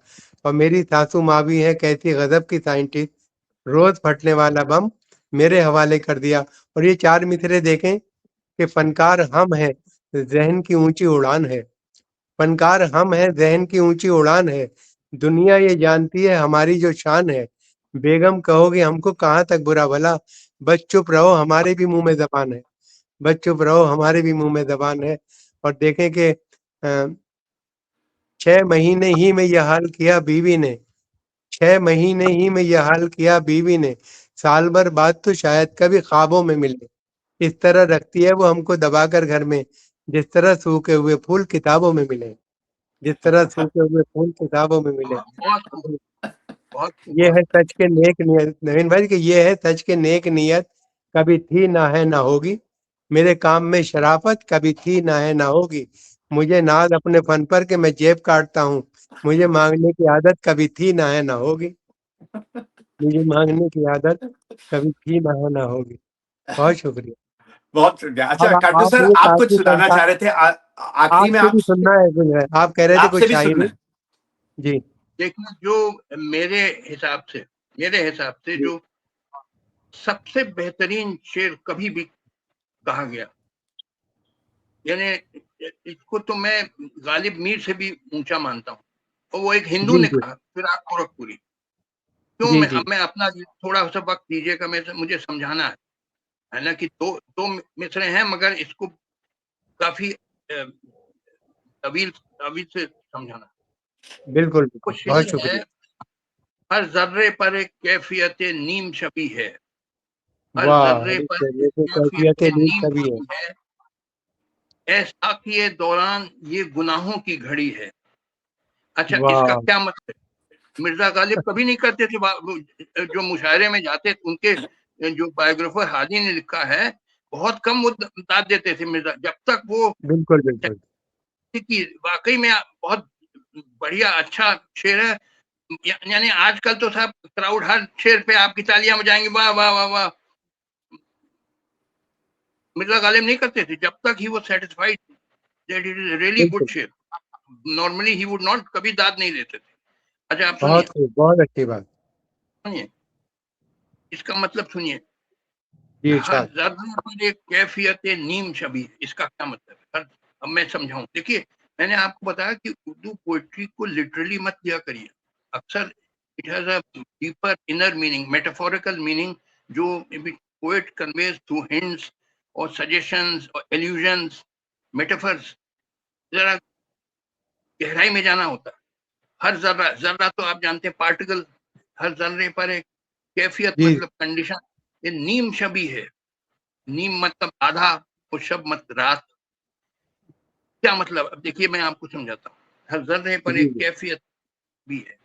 और मेरी सासू माँ भी है कैसी गजब की साइंटिस्ट, रोज फटने वाला बम मेरे हवाले कर दिया। और ये 4 मिसरे देखें कि फनकार हम हैं, जहन की ऊंची उड़ान है, फनकार हम हैं, जहन की ऊंची उड़ान है, दुनिया ये जानती है हमारी जो शान है। बेगम कहोगे हमको कहाँ तक बुरा भला, बस चुप रहो हमारे भी मुंह में जबान है, बस चुप रहो हमारे भी मुंह में जबान है। और देखें कि 6 महीने ही में यह हाल किया बीवी ने, 6 महीने ही में यह हाल किया बीवी ने, साल भर बाद तो शायद कभी ख्वाबों में मिले। इस तरह रखती है वो हमको दबाकर घर में, जिस तरह सूखे हुए फूल किताबों में मिले, जिस तरह सूखे हुए फूल किताबों में मिले। बहुत खूब, बहुत खूब, ये बहुत है सच के नेक नियत, नवीन भाई, कि ये है सच के नेक नियत, कभी थी ना है ना होगी, मेरे काम में शराफत कभी थी ना है ना होगी, मुझे नाज अपने फन पर के मैं जेब काटता हूँ, मुझे मांगने की आदत कभी थी ना है ना होगी, मुझे मांगने की आदत कभी थी ना है ना होगी। बहुत शुक्रिया। बहुत शुक्रिया। अच्छा अब काटजू आप सर, मुझे आप कुछ काफी सुनाना चाह रहे थे, आखिरी में आपसे भी सुनना है कुछ है, आप कह रहे थे आपसे कुछ भी सुनना शायरी। है। जी देखिए, जो मेरे हिसाब से मेरे हिसाब से जी जो सबसे बेहतरीन शेर कभी भी कहा गया, यानी इसको तो मैं गालिब मीर से भी ऊंचा मानता हूँ, और वो एक हिंदू जी ने जी कहा, फिराक गोरखपुरी। क्यों, जी मैं जी मैं अपना थोड़ा सा वक्त दीजिएगा, मुझे समझाना है ना, कि दो दो मिसरे हैं, मगर इसको काफी तवील तवील से समझाना। बिल्कुल वो बिल्कुल, बहुत शेर है, शुक्रिया। हर जर्रे पर एक कैफियत नीम छपी है, हर वाह, जर्रे अरे पर ये एक तो कैफियत कैफियत नीम नीम सभी है। छपी है, ऐसा किए दौरान ये गुनाहों की घड़ी है। अच्छा, इसका वाह, क्या मतलब? मिर्जा गालिब कभी नहीं करते थे जो मुशायरे में जाते थे, उनके जो बायोग्राफर हादी ने लिखा है, बहुत कम वो दाद देते थे मिर्जा, जब तक वो बिल्कुल बिल्कुल। कि वाकई में बहुत बढ़िया अच्छा शेर है। यानी आजकल तो साहब क्राउड हर शेर पे आपकी तालियां बजाएंगे, वाह वाह वाह वाह। मिर्जा गालिब नहीं करते थे, जब तक ही वो satisfied that it is really good बिल्कुल, शेर, नॉर्मली ही वुड नॉट, कभी दाद नहीं देते थे। अच्छा, आप सुनिए, बहुत खूब, बहुत अच्छी बात। सुनिए। इसका मतलब सुनिए, जी हर इरशाद। जर्रा पर एक कैफियत नीम शबीह, इसका क्या मतलब है? अब मैं समझाऊं। देखिए, मैंने आपको बताया कि उर्दू पोइट्री को लिटरली मत लिया करिए। अक्सर it has a deeper inner meaning, metaphorical meaning, जो पोएट कन्वेज थ्रू हिंट्स और सजेशंस और एल्यूजन्स, मेटाफर्स। जरा गहराई में जाना होता है। हर जर्रा, जर्रा तो आप जानते हैं पार्टिकल, हर जर्रे पर एक कैफियत जी मतलब कंडीशन, ये नीम शबी है। नीम मतलब आधा और शब मतलब रात। क्या मतलब? अब देखिए मैं आपको समझाता हूँ। हर जर्रे पर जी एक कैफियत भी है।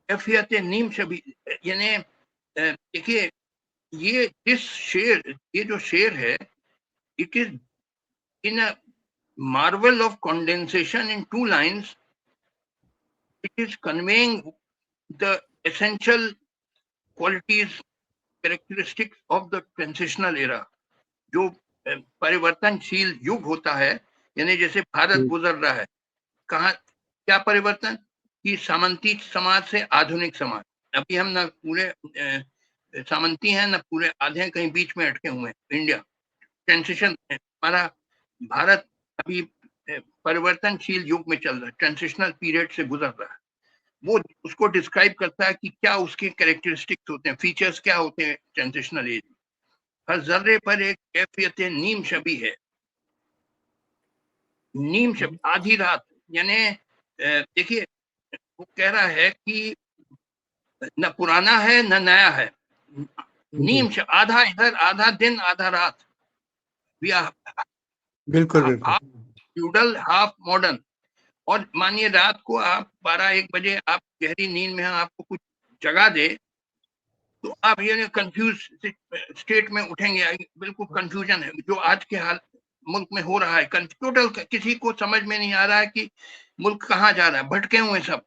कैफियत नीम शबी यानी देखिए, ये इस शेर, ये जो शेर है, it is in a marvel of condensation in two lines. It is conveying the essential qualities, characteristics of the transitional era. जो परिवर्तनशील युग होता है, यानी जैसे भारत जी गुजर रहा है, कहाँ क्या परिवर्तन कि सामंती समाज से आधुनिक समाज। अभी हम ना पूरे सामंती हैं ना पूरे आधे हैं, कहीं बीच में अटके हुए हैं। इंडिया ट्रांजिशन, हमारा भारत अभी परिवर्तनशील युग में चल रहा है, ट्रांजिशनल पीरियड से गुजर रहा है। वो उसको डिस्क्राइब करता है कि क्या उसके कैरेक्टरिस्टिक्स होते हैं, फीचर्स क्या होते हैं ट्रांजिशनल एज। हर जर्रे पर एक कैफियत नीम शबी है। नीम शबी, आधी रात, यानी देखिए, वो कह रहा है कि न पुराना है न नया है। जी आधा इधर, आधा दिन, आधा रात। वी आर बिल्कुल बिल्कुल। Half feudal, half modern. और मानिए रात को आप 12-1 बजे आप गहरी नींद में हैं, आपको कुछ जगा दे तो आप ये कंफ्यूज स्टेट में उठेंगे। बिल्कुल कंफ्यूजन है जो आज के हाल मुल्क में हो रहा है। टोटल किसी को समझ में नहीं आ रहा है कि मुल्क कहाँ जा रहा है, भटके हुए सब।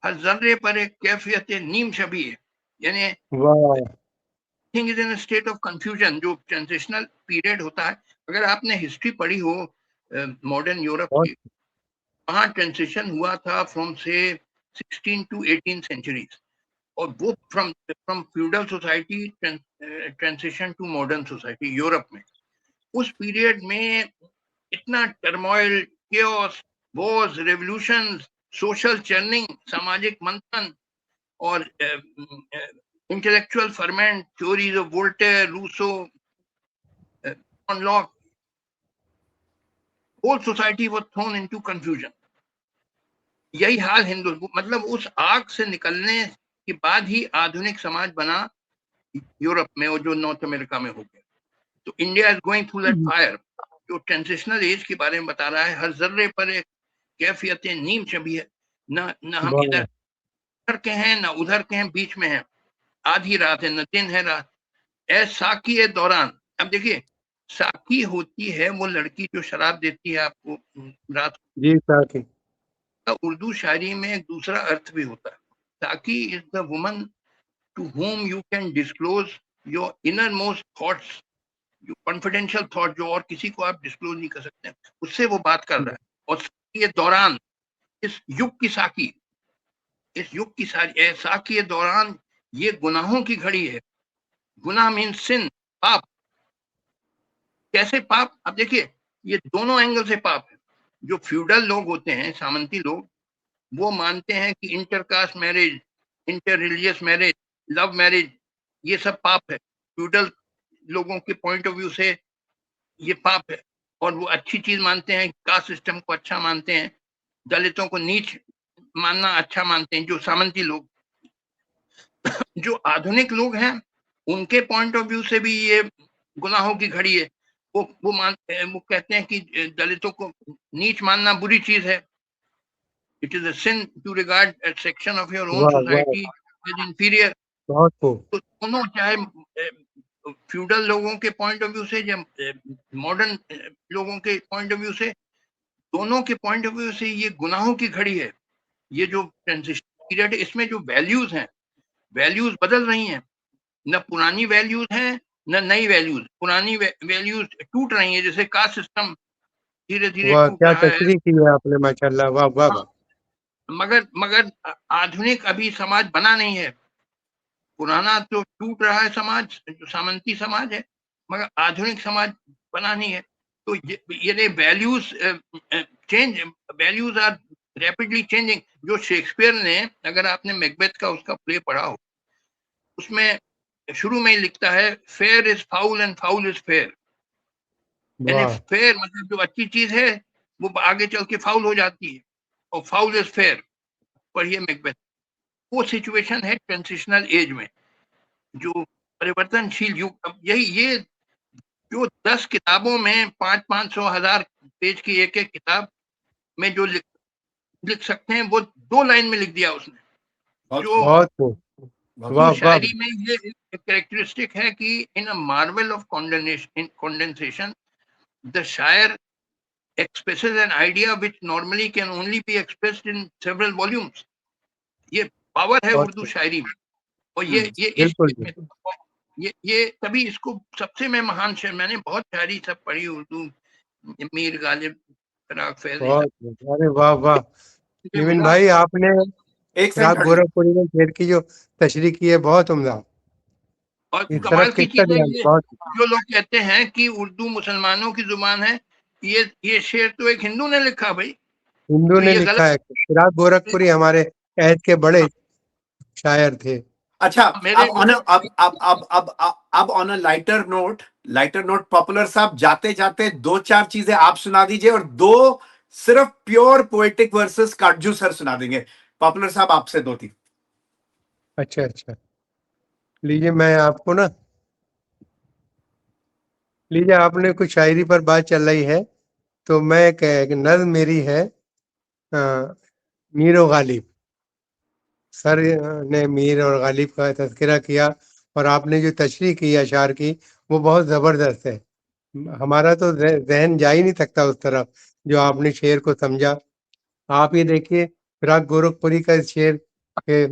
हर जर्रे पर एक कैफियत नीम शबी है, यानी वाह thing is in state of confusion. जो ट्रांजिशनल पीरियड होता है, अगर आपने हिस्ट्री पढ़ी हो मॉडर्न यूरोप बहुत। की, वहाँ ट्रांजिशन हुआ था फ्रॉम से 16 टू 18 सेंचुरीज। और वो from from feudal society transition to modern society Europe में। उस पीरियड में इतना turmoil, chaos, wars, revolutions, social churning, सामाजिक मंथन और intellectual ferment, theories of Voltaire, Rousseau, Locke, whole society was thrown into confusion. यही हाल हिंदू, मतलब उस आग से निकलने के बाद ही आधुनिक समाज बना यूरोप में और जो नॉर्थ अमेरिका में हो गया। तो India is going through that fire. जो ट्रांजिशनल एज के बारे में बता रहा है, हर जर्रे पर एक कैफियत नीम छवि है। न हम वाह इधर के हैं न उधर के हैं, बीच में है। आधी रात है न दिन है रात। ए साकी ए दौरान। अब देखिए, साकी होती है वो लड़की जो शराब देती है आपको रात जी साकी। का। उर्दू शायरी में एक दूसरा अर्थ भी होता है। साकी is the woman to whom you can disclose your innermost thoughts, जो कॉन्फिडेंशियल थॉट, जो और किसी को आप डिस्क्लोज नहीं कर सकते, उससे वो बात कर रहा है। और ये दौरान, इस युग की साकी, इस युग की सारी साकी ये दौरान, ये गुनाहों की घड़ी है। गुनाह मीन सिन, पाप। कैसे पाप? अब देखिए, ये दोनों एंगल से पाप है। जो फ्यूडल लोग होते हैं, सामंती लोग, वो मानते हैं कि intercaste marriage, inter religious marriage, love marriage, ये सब पाप है। फ्यूडल लोगों के पॉइंट ऑफ व्यू से ये पाप है। और वो अच्छी चीज मानते हैं, कास्ट सिस्टम को अच्छा मानते हैं, दलितों को नीच मानना अच्छा मानते हैं जो सामंती लोग। जो आधुनिक लोग हैं, उनके पॉइंट ऑफ व्यू से भी ये गुनाहों की घड़ी है। वो कहते हैं कि दलितों को नीच मानना बुरी चीज है। It is a sin to regard a section of your own वाह वाह society as inferior। बहुत खूब। तो दोनों, चाहे फ्यूडल लोगों के पॉइंट ऑफ व्यू से या मॉडर्न लोगों के पॉइंट ऑफ व्यू से, दोनों के पॉइंट ऑफ व्यू से ये गुनाहों की घड़ी है। ये जो ट्रांजिशन पीरियड है, इसमें जो वैल्यूज हैं, वैल्यूज बदल रही हैं। न पुरानी वैल्यूज हैं न नई वैल्यूज। पुरानी वैल्यूज टूट रही हैं, जैसे कास्ट सिस्टम धीरे धीरे वाह टूट क्या रहा है। तशरीह की है आपने माशाल्लाह। वाह वाह वाह। मगर मगर आधुनिक अभी समाज बना नहीं है। पुराना तो टूट रहा है समाज, जो सामंती समाज है, मगर आधुनिक समाज बना नहीं है। तो ये values change, values are rapidly changing. जो शेक्सपियर ने, अगर आपने मैकबेथ का उसका प्ले पढ़ा हो, उसमें शुरू में ही लिखता है fair is foul and foul is fair. यानी वाह, फेयर मतलब जो अच्छी चीज है वो आगे चल के फाउल हो जाती है, और फाउल इज फेयर। पढ़िए मैकबेथ। वो सिचुएशन है ट्रांजिशनल एज में, जो परिवर्तनशील युग। अब यही ये जो 10 किताबों में 500 1000 पेज की एक एक किताब में जो लिख सकते हैं, वो 2 लाइन में लिख दिया उसने। बहुत जो खूब, बहुत खूब, बहुत वाह उर्दू वाह। शायरी में ये एक कैरेक्टरिस्टिक है कि इन अ मार्वल ऑफ कंडेंसेशन द शायर expresses an idea which normally can only be expressed in several volumes. ये पावर है बहुत उर्दू खूब, शायरी में। और हम्म, ये इस बिल्कुल इसमें बिल्कुल। ये तभी इसको सबसे मैं महान शायर, मैंने बहुत शायरी सब पढ़ी उर्दू, मीर गालिब, फिराक फैज, ये सब बहुत खूब। अरे वाह वाह। मुझे निविन मिला। भाई, आपने एक फिराक सेकंड। गोरखपुरी में शेर की जो तशरीह की है, बहुत उम्दा। और इस कमाल तरफ की किसका चीज है ध्यान, ये, बहुत। जो लोग कहते हैं कि उर्दू मुसलमानों की जुबान है, ये शेर तो एक हिंदू ने लिखा भाई। हिंदू तो ने ये लिखा गलत है। फिराक गोरखपुरी हमारे अहद के बड़े शायर थे। अच्छा, मेरे अब ऑन अब on a lighter note popular साहब, जाते जाते 2-4 चीजें आप सुना दीजिए, और 2 सिर्फ pure poetic versus Katju sir सुना देंगे। पॉपुलर साहब, आपसे 2-3। अच्छा अच्छा, लीजिए मैं आपको ना, लीजिए आपने कुछ शायरी पर बात चल रही है, तो मैं एक नज्म मेरी है, मीर और गालिब। सर ने मीर और गालिब का तज़किरा किया, और आपने जो तशरीह की अशार की, वो बहुत ज़बरदस्त है। हमारा तो ज़हन जा ही नहीं सकता उस तरफ, जो आपने शेर को समझा। आप ये देखिए, फिराक गोरखपुरी का इस शेर के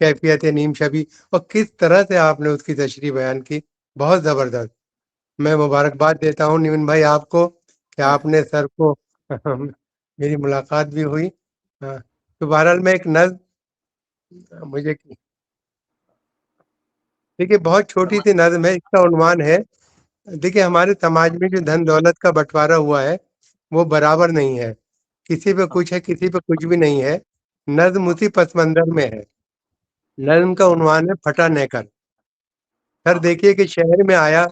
कैफियत नीम शबी, और किस तरह से आपने उसकी तशरीह बयान की, बहुत ज़बरदस्त। मैं मुबारकबाद देता हूँ निविन भाई आपको, कि आपने सर को मेरी मुलाकात भी हुई। तो बहरहाल मैं एक नज़्म मुझे, देखिए बहुत छोटी सी नज़्म है, इसका उन्वान है, देखिए हमारे समाज में जो धन दौलत का बंटवारा हुआ है, वो बराबर नहीं है। किसी पे कुछ है, किसी पे कुछ भी नहीं है। नज़्म उसी पस मंज़र में है। नज़्म का उन्वान है फटा नेकर। सर हाँ देखिए कि शहर में आया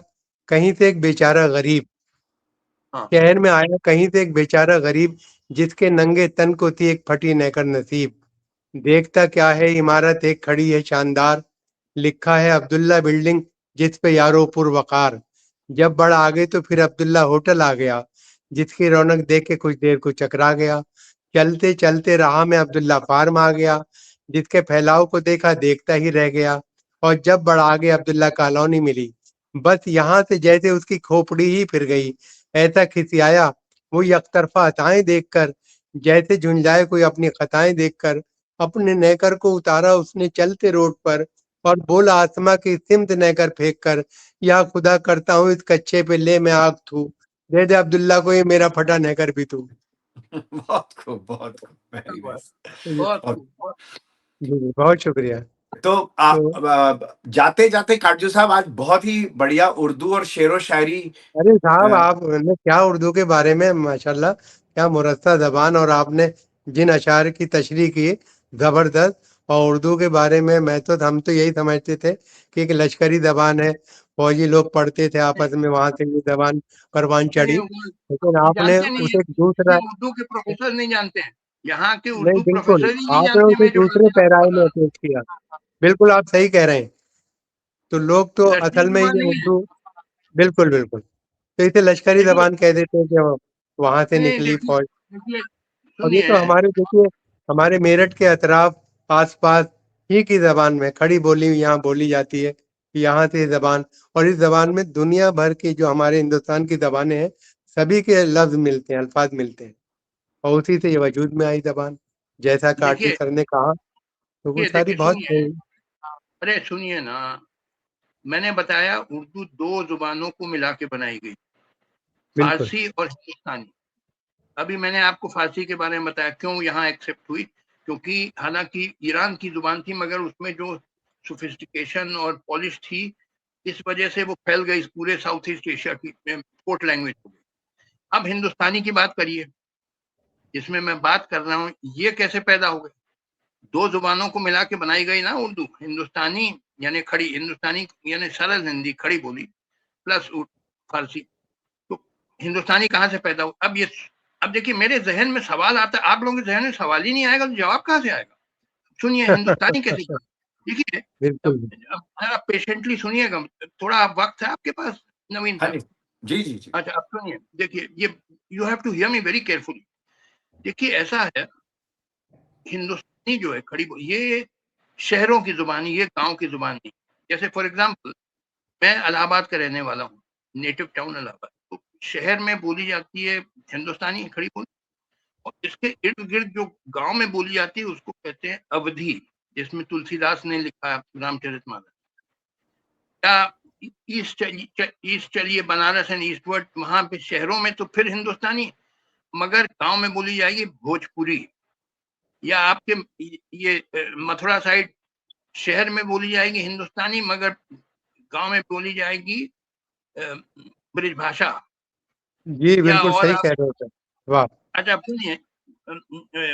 कहीं से एक बेचारा गरीब, हाँ शहर में आया कहीं से एक बेचारा गरीब, जिसके नंगे तन को थी एक फटी नेकर नसीब। देखता क्या है, इमारत एक खड़ी है शानदार, लिखा है अब्दुल्ला बिल्डिंग, जिस पे यारो पुरवकार। जब बढ़ आगे तो फिर अब्दुल्ला होटल आ गया, जिसकी रौनक देख के कुछ देर को चकरा गया। चलते चलते राह में अब्दुल्ला फार्म आ गया, जिसके फैलाव को देखा देखता ही रह गया। और जब बढ़ आगे अब्दुल्ला कॉलोनी मिली, बस यहाँ से जैसे उसकी खोपड़ी ही फिर गई। ऐसा खिसियाया वो यकतरफा अताएं देखकर, जैसे झुंझलाए कोई अपनी खताएं देखकर। अपने नेकर को उतारा उसने चलते रोड पर, और बोला आसमां की सिमत नेकर फेंक कर, या खुदा करता हूँ इस कच्चे पे ले मैं आग थू, दे दे अब्दुल्ला को ये मेरा फटा नेकर भी तू। बहुत खूब, बहुत खूब, वेरी नाइस। बहुत और खूब। जी जी, बहुत शुक्रिया। तो तो जाते जाते काटजू साहब, आज बहुत ही बढ़िया उर्दू और शेरो शायरी। अरे साहब, अ, आपने क्या उर्दू के बारे में, माशाल्लाह, क्या मुरस्सा जबान, और आपने जिन अशार की तशरीह की, जबरदस्त। और उर्दू के बारे में मैं तो, हम तो यही समझते थे कि एक लश्करी जबान है, फौजी लोग पढ़ते थे आपस में, वहां से ये जबान परवान नहीं, चढ़ी। लेकिन वो आपने जानते नहीं है, उसे एक दूसरा, उर्दू के प्रोफेसर नहीं जानते हैं। यहाँ के नहीं उर्दू बिल्कुल, प्रोफेसर ही नहीं आपने जानते, उसे मैं जो दूसरे आपको पैराए बता में रहा पेश किया। बिल्कुल आप सही कह रहे हैं। तो लोग तो हूँ, लश्करी असल में जुबान ये नहीं है। उर्दू, बिल्कुल बिल्कुल, तो इसे लश्करी देखिए, जबान कह देते हैं कि वहां से नहीं, निकली देखिए, फौज। देखिए, और ये सुनिए। तो हमारे, देखिए, हमारे मेरठ के अतराफ आसपास ही की जबान में खड़ी बोली यहाँ बोली जाती है, कि यहाँ से ये जबान, और इस जबान में दुनिया भर की जो हमारे हिंदुस्तान की जबानें हैं, सभी के लफ्ज मिलते हैं, अल्फाज मिलते हैं, और उसी से ये वजूद में आई जबान, जैसा काटजू देखिए, सर ने कहा। तो वो देखिए, सारी देखिए, बहुत सुनिए। सही। अरे सुनिए ना, मैंने बताया उर्दू 2 जुबानों को मिला के बनाई गई, बिल्कुल फारसी और हिंदुस्तानी। अभी मैंने आपको फारसी के बारे में बताया क्यों यहाँ एक्सेप्ट हुई, क्योंकि हालांकि ईरान की जुबान थी, मगर उसमें जो सोफिस्टिकेशन और पॉलिश थी, इस वजह से वो फैल गई पूरे साउथ ईस्ट एशिया की, पोर्ट लैंग्वेज हो गई। अब हिंदुस्तानी की बात करिए, जिसमें मैं बात कर रहा हूँ, ये कैसे पैदा हो गई? दो जुबानों को मिला के बनाई गई ना उर्दू। हिंदुस्तानी यानी खड़ी, हिंदुस्तानी यानी सरल हिंदी, खड़ी बोली, प्लस फारसी। तो हिंदुस्तानी कहाँ से पैदा हुआ? अब देखिए, मेरे जहन में सवाल आता है, आप लोगों के जहन में सवाल ही नहीं आएगा तो जवाब कहाँ से आएगा? सुनिए, हिंदुस्तानी कैसे? देखिए, बिल्कुल। अब आप पेशेंटली सुनिएगा, थोड़ा वक्त है आपके पास नवीन हाँ सर? जी जी जी। अच्छा, अब सुनिए, देखिए, ये you have to hear me very carefully. देखिए, ऐसा है, हिंदुस्तानी जो है खड़ी ये शहरों की जुबान, ये गांव की जुबान नहीं। जैसे फॉर एग्जांपल, मैं इलाहाबाद का रहने वाला हूँ, नेटिव टाउन इलाहाबाद, तो शहर में बोली जाती है हिंदुस्तानी खड़ी बोली, और इसके इर्द गिर्द जो गांव में बोली जाती है उसको कहते हैं अवधी, जिसमें तुलसीदास ने लिखा है रामचरितमानस। या ईस्ट चलिए, बनारस एंड ईस्टवर्ड, वहां पे शहरों में तो फिर हिंदुस्तानी, मगर गांव में बोली जाएगी भोजपुरी। या आपके ये मथुरा साइड, शहर में बोली जाएगी हिंदुस्तानी, मगर गांव में बोली जाएगी ब्रिज भाषा। जी, या बिल्कुल और सही आप, कह रहे हो सर। वाह! अच्छा सुनिए,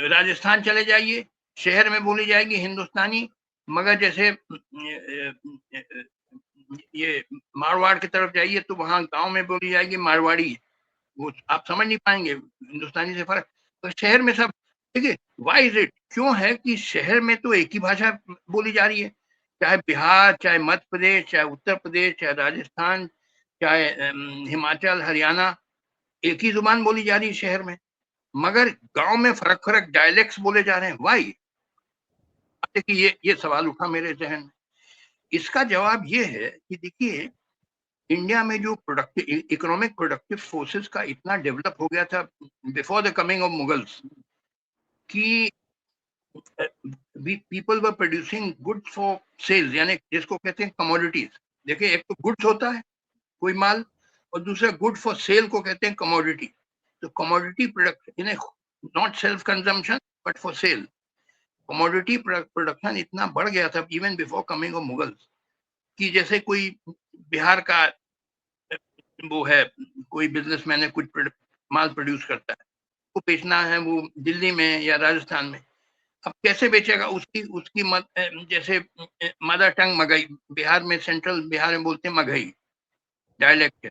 राजस्थान चले जाइए, शहर में बोली जाएगी हिंदुस्तानी, मगर जैसे ये मारवाड़ की तरफ जाइए तो वहां गांव में बोली जाएगी मारवाड़ी। वो आप समझ नहीं पाएंगे, हिंदुस्तानी से फर्क। तो शहर में सब, देखिए, वाई इज इट, क्यों है कि शहर में तो एक ही भाषा बोली जा रही है, चाहे बिहार, चाहे मध्य प्रदेश, चाहे उत्तर प्रदेश, चाहे राजस्थान, चाहे हिमाचल, हरियाणा, एक ही जुबान बोली जा रही है शहर में, मगर गांव में फर्क फर्क डायलेक्ट्स बोले जा रहे हैं। वाई? देखिए, ये सवाल उठा मेरे जहन में। इसका जवाब ये है कि देखिए, इंडिया में जो प्रोडक्टिव इकोनॉमिक प्रोडक्टिव फोर्सेस का इतना डेवलप हो गया था before the coming of Mughals, कि people were producing goods for sales, यानी जिसको कहते हैं कमोडिटीज। देखिए, एक तो गुड्स होता है कोई माल, और दूसरा गुड फॉर सेल को कहते हैं कमोडिटी। तो commodity production, not self consumption but for sale, commodity production इतना बढ़ गया था even before coming of Mughals, कि जैसे कोई बिहार का वो है, कोई बिजनेसमैन है, कुछ माल प्रोड्यूस करता है, वो बेचना है वो दिल्ली में या राजस्थान में। अब कैसे बेचेगा? उसकी उसकी जैसे मदर टंग मगही, बिहार में, सेंट्रल बिहार में बोलते हैं मगही, डायलेक्ट है,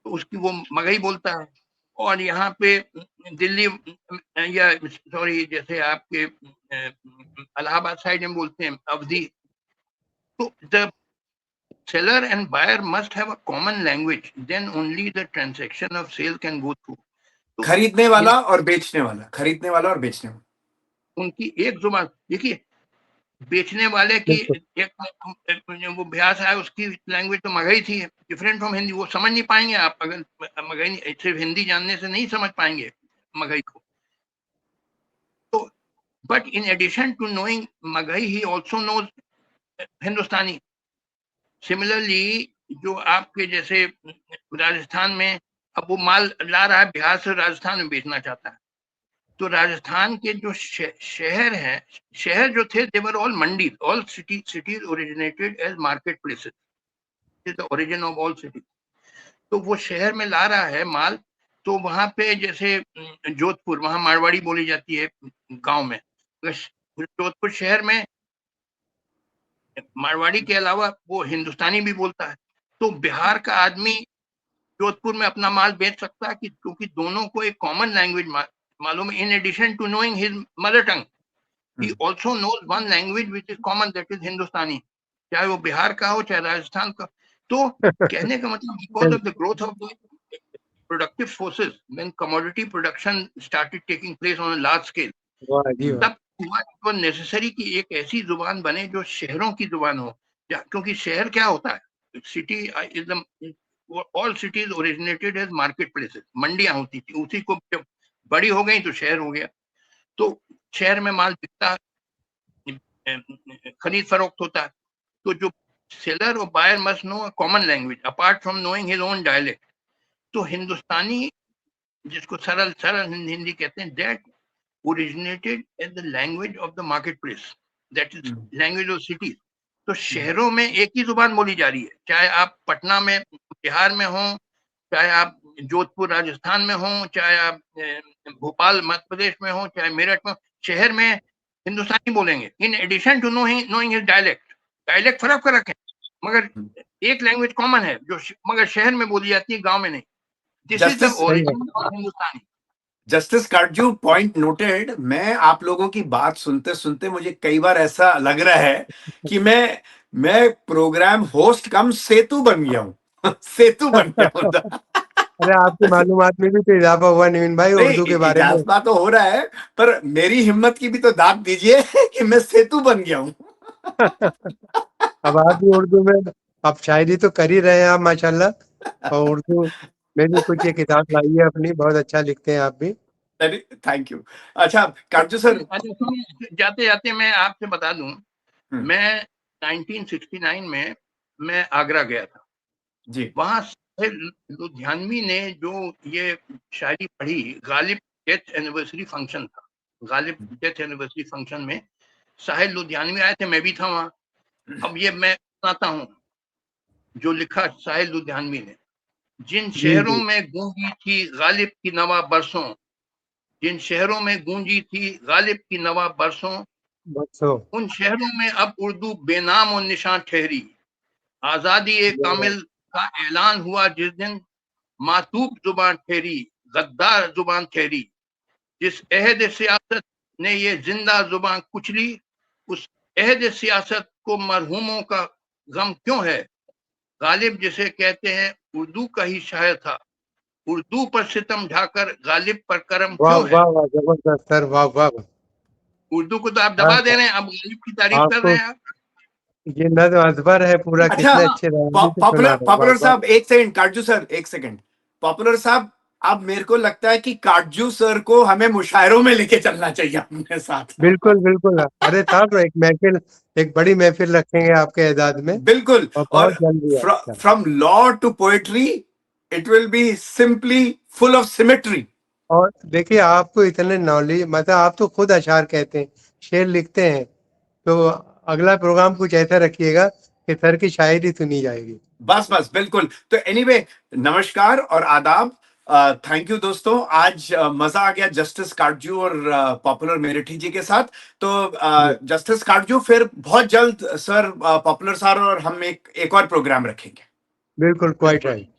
तो उसकी वो मगही बोलता है। और यहाँ पे दिल्ली या सॉरी, जैसे आपके इलाहाबाद साइड में बोलते हैं अवधी। तो the seller and buyer must have a common language, then only the transaction of sale can go through. तो खरीदने वाला और बेचने वाला, खरीदने वाला और बेचने वाला, उनकी एक जुबान। देखिए, बेचने वाले की बिल्कुल। एक वो बिहार से आया, उसकी लैंग्वेज तो मगही थी, डिफरेंट फ्रॉम हिंदी। वो समझ नहीं पाएंगे आप, अगर मगही सिर्फ हिंदी जानने से नहीं समझ पाएंगे मगही को। तो but in addition to knowing Magahi, he also knows Hindustani. Similarly, जो आपके जैसे राजस्थान में, अब वो माल ला रहा है बिहार से, राजस्थान में बेचना चाहता है, तो राजस्थान के जो शहर हैं, शहर जो थे, they were all mandi, all cities originated as market places, is the origin of all cities. तो वो शहर में ला रहा है माल, तो वहां पे जैसे जोधपुर, वहां मारवाड़ी बोली जाती है गांव में, जोधपुर शहर में मारवाड़ी के अलावा वो हिंदुस्तानी भी बोलता है। तो बिहार का आदमी जोधपुर में अपना माल बेच सकता है, कि क्योंकि दोनों को एक कॉमन लैंग्वेज मालूम है। In addition to knowing his mother tongue, he also knows one language which is common, that is Hindustani, चाहे वो बिहार का हो चाहे राजस्थान का। तो कहने का मतलब, because of the growth of the productive forces, when commodity production started taking place on a large scale, वाह जी वाह! तब नेसेसरी कि एक ऐसी जुबान बने जो शहरों की जुबान हो। क्योंकि शहर क्या होता है, city is all cities originated as market places, मंडियां होती थी, उसी को जब बड़ी हो गई तो शहर हो गया। तो शहर में माल बिकता है, खरीद फरोख्त होता है। तो जो सेलर और buyer must know a common language apart from knowing his own dialect. तो हिंदुस्तानी, जिसको सरल सरल हिंदी कहते हैं, that originated as the language of the marketplace, that is language of cities. तो शहरों में एक ही जुबान बोली जा रही है, चाहे आप पटना में बिहार में हो, चाहे आप जोधपुर राजस्थान में हो, चाहे आप भोपाल मध्य प्रदेश में हो, चाहे मेरठ में हो, शहर में हिंदुस्तानी बोलेंगे। In addition to knowing his dialect, dialect फर्क फर्क है, मगर एक लैंग्वेज कॉमन है जो मगर शहर में बोली जाती है, गांव में नहीं। This is the justice origin of Hindustani. Justice Katju, point noted. मैं आप लोगों की बात सुनते सुनते मुझे कई बार ऐसा लग रहा है कि मैं प्रोग्राम होस्ट कम सेतु बन गया हूँ। सेतु बन गया हूँ। अरे आपकी मालूमात में भी तो इजाफा हुआ नवीन भाई उर्दू के बारे में। इजाफा तो हो रहा है, पर मेरी हिम्मत की भी तो दाद दीजिए कि मैं सेतु बन गया हूँ। अब आप भी उर्दू में आप शायरी तो कर ही रहे हैं आप माशाल्लाह, और उर्दू में भी कुछ ये किताब लाई है अपनी, बहुत अच्छा लिखते हैं आप भी। Thank you. अच्छा काटजू सर, जाते जाते मैं आपसे बता दूं, मैं 1969 में मैं आगरा गया था जी। वहां लुधियानवी ने जो ये शायरी पढ़ी, गालिब डेथ एनिवर्सरी फंक्शन था, गालिब डेथ एनिवर्सरी फंक्शन में साहिल लुधियानवी आए थे, मैं भी था वहां। अब ये मैं सुनाता हूँ जो लिखा साहिल लुधियानवी ने। जिन शहरों में गूंजी थी गालिब की नवा बरसों, जिन शहरों में गूंजी थी गालिब की नवा बरसों, उन शहरों में अब उर्दू बेनाम और निशान ठहरी। आजादी ए कामिल का ऐलान हुआ जिस दिन, मातूब जुबान ठहरी, गद्दार जुबान ठहरी। जिस अहद सियासत ने ये जिंदा जुबान कुचली, उस अहद सियासत को मरहूमों का गम क्यों है। गालिब जिसे कहते हैं उर्दू का ही शायर था, उर्दू पर सितम ढाकर गालिब पर करम वाह क्यों है। वाह वाह, जबरदस्त सर, वाह वाह। उर्दू को तो आप दबा दे रहे हैं, अब गालिब की तारीफ कर रहे आपको हैं आप। ये नज्म अजबर है पूरा, अच्छा, कितने अच्छे रंगों से सुना पॉपुलर रहे, वाह पॉपुलर वाह। साहब एक सेकंड, काटजू सर एक सेकंड। पॉपुलर साहब, अब मेरे को लगता है कि काटजू सर को हमें मुशायरों में लेके चलना चाहिए अपने साथ। बिल्कुल बिल्कुल, अरे साहब एक महफिल, एक बड़ी महफिल रखेंगे आपके एजाज में, बिल्कुल। और और बहुत जल्दी है। From law to poetry it will be simply full of symmetry. और देखिए आपको इतने नॉलेज, मतलब आप तो खुद अशार कहते हैं, शेर लिखते हैं, तो अगला प्रोग्राम कुछ ऐसा रखिएगा कि सर की शायरी सुनी जाएगी। बस बस बिल्कुल। तो एनीवे, नमस्कार और आदाब। थैंक यू दोस्तों, आज मजा आ गया जस्टिस काटजू और पॉपुलर मेरठी जी के साथ। तो जस्टिस काटजू, फिर बहुत जल्द सर, पॉपुलर सर और हम एक और प्रोग्राम रखेंगे। बिल्कुल, क्वाइट राइट।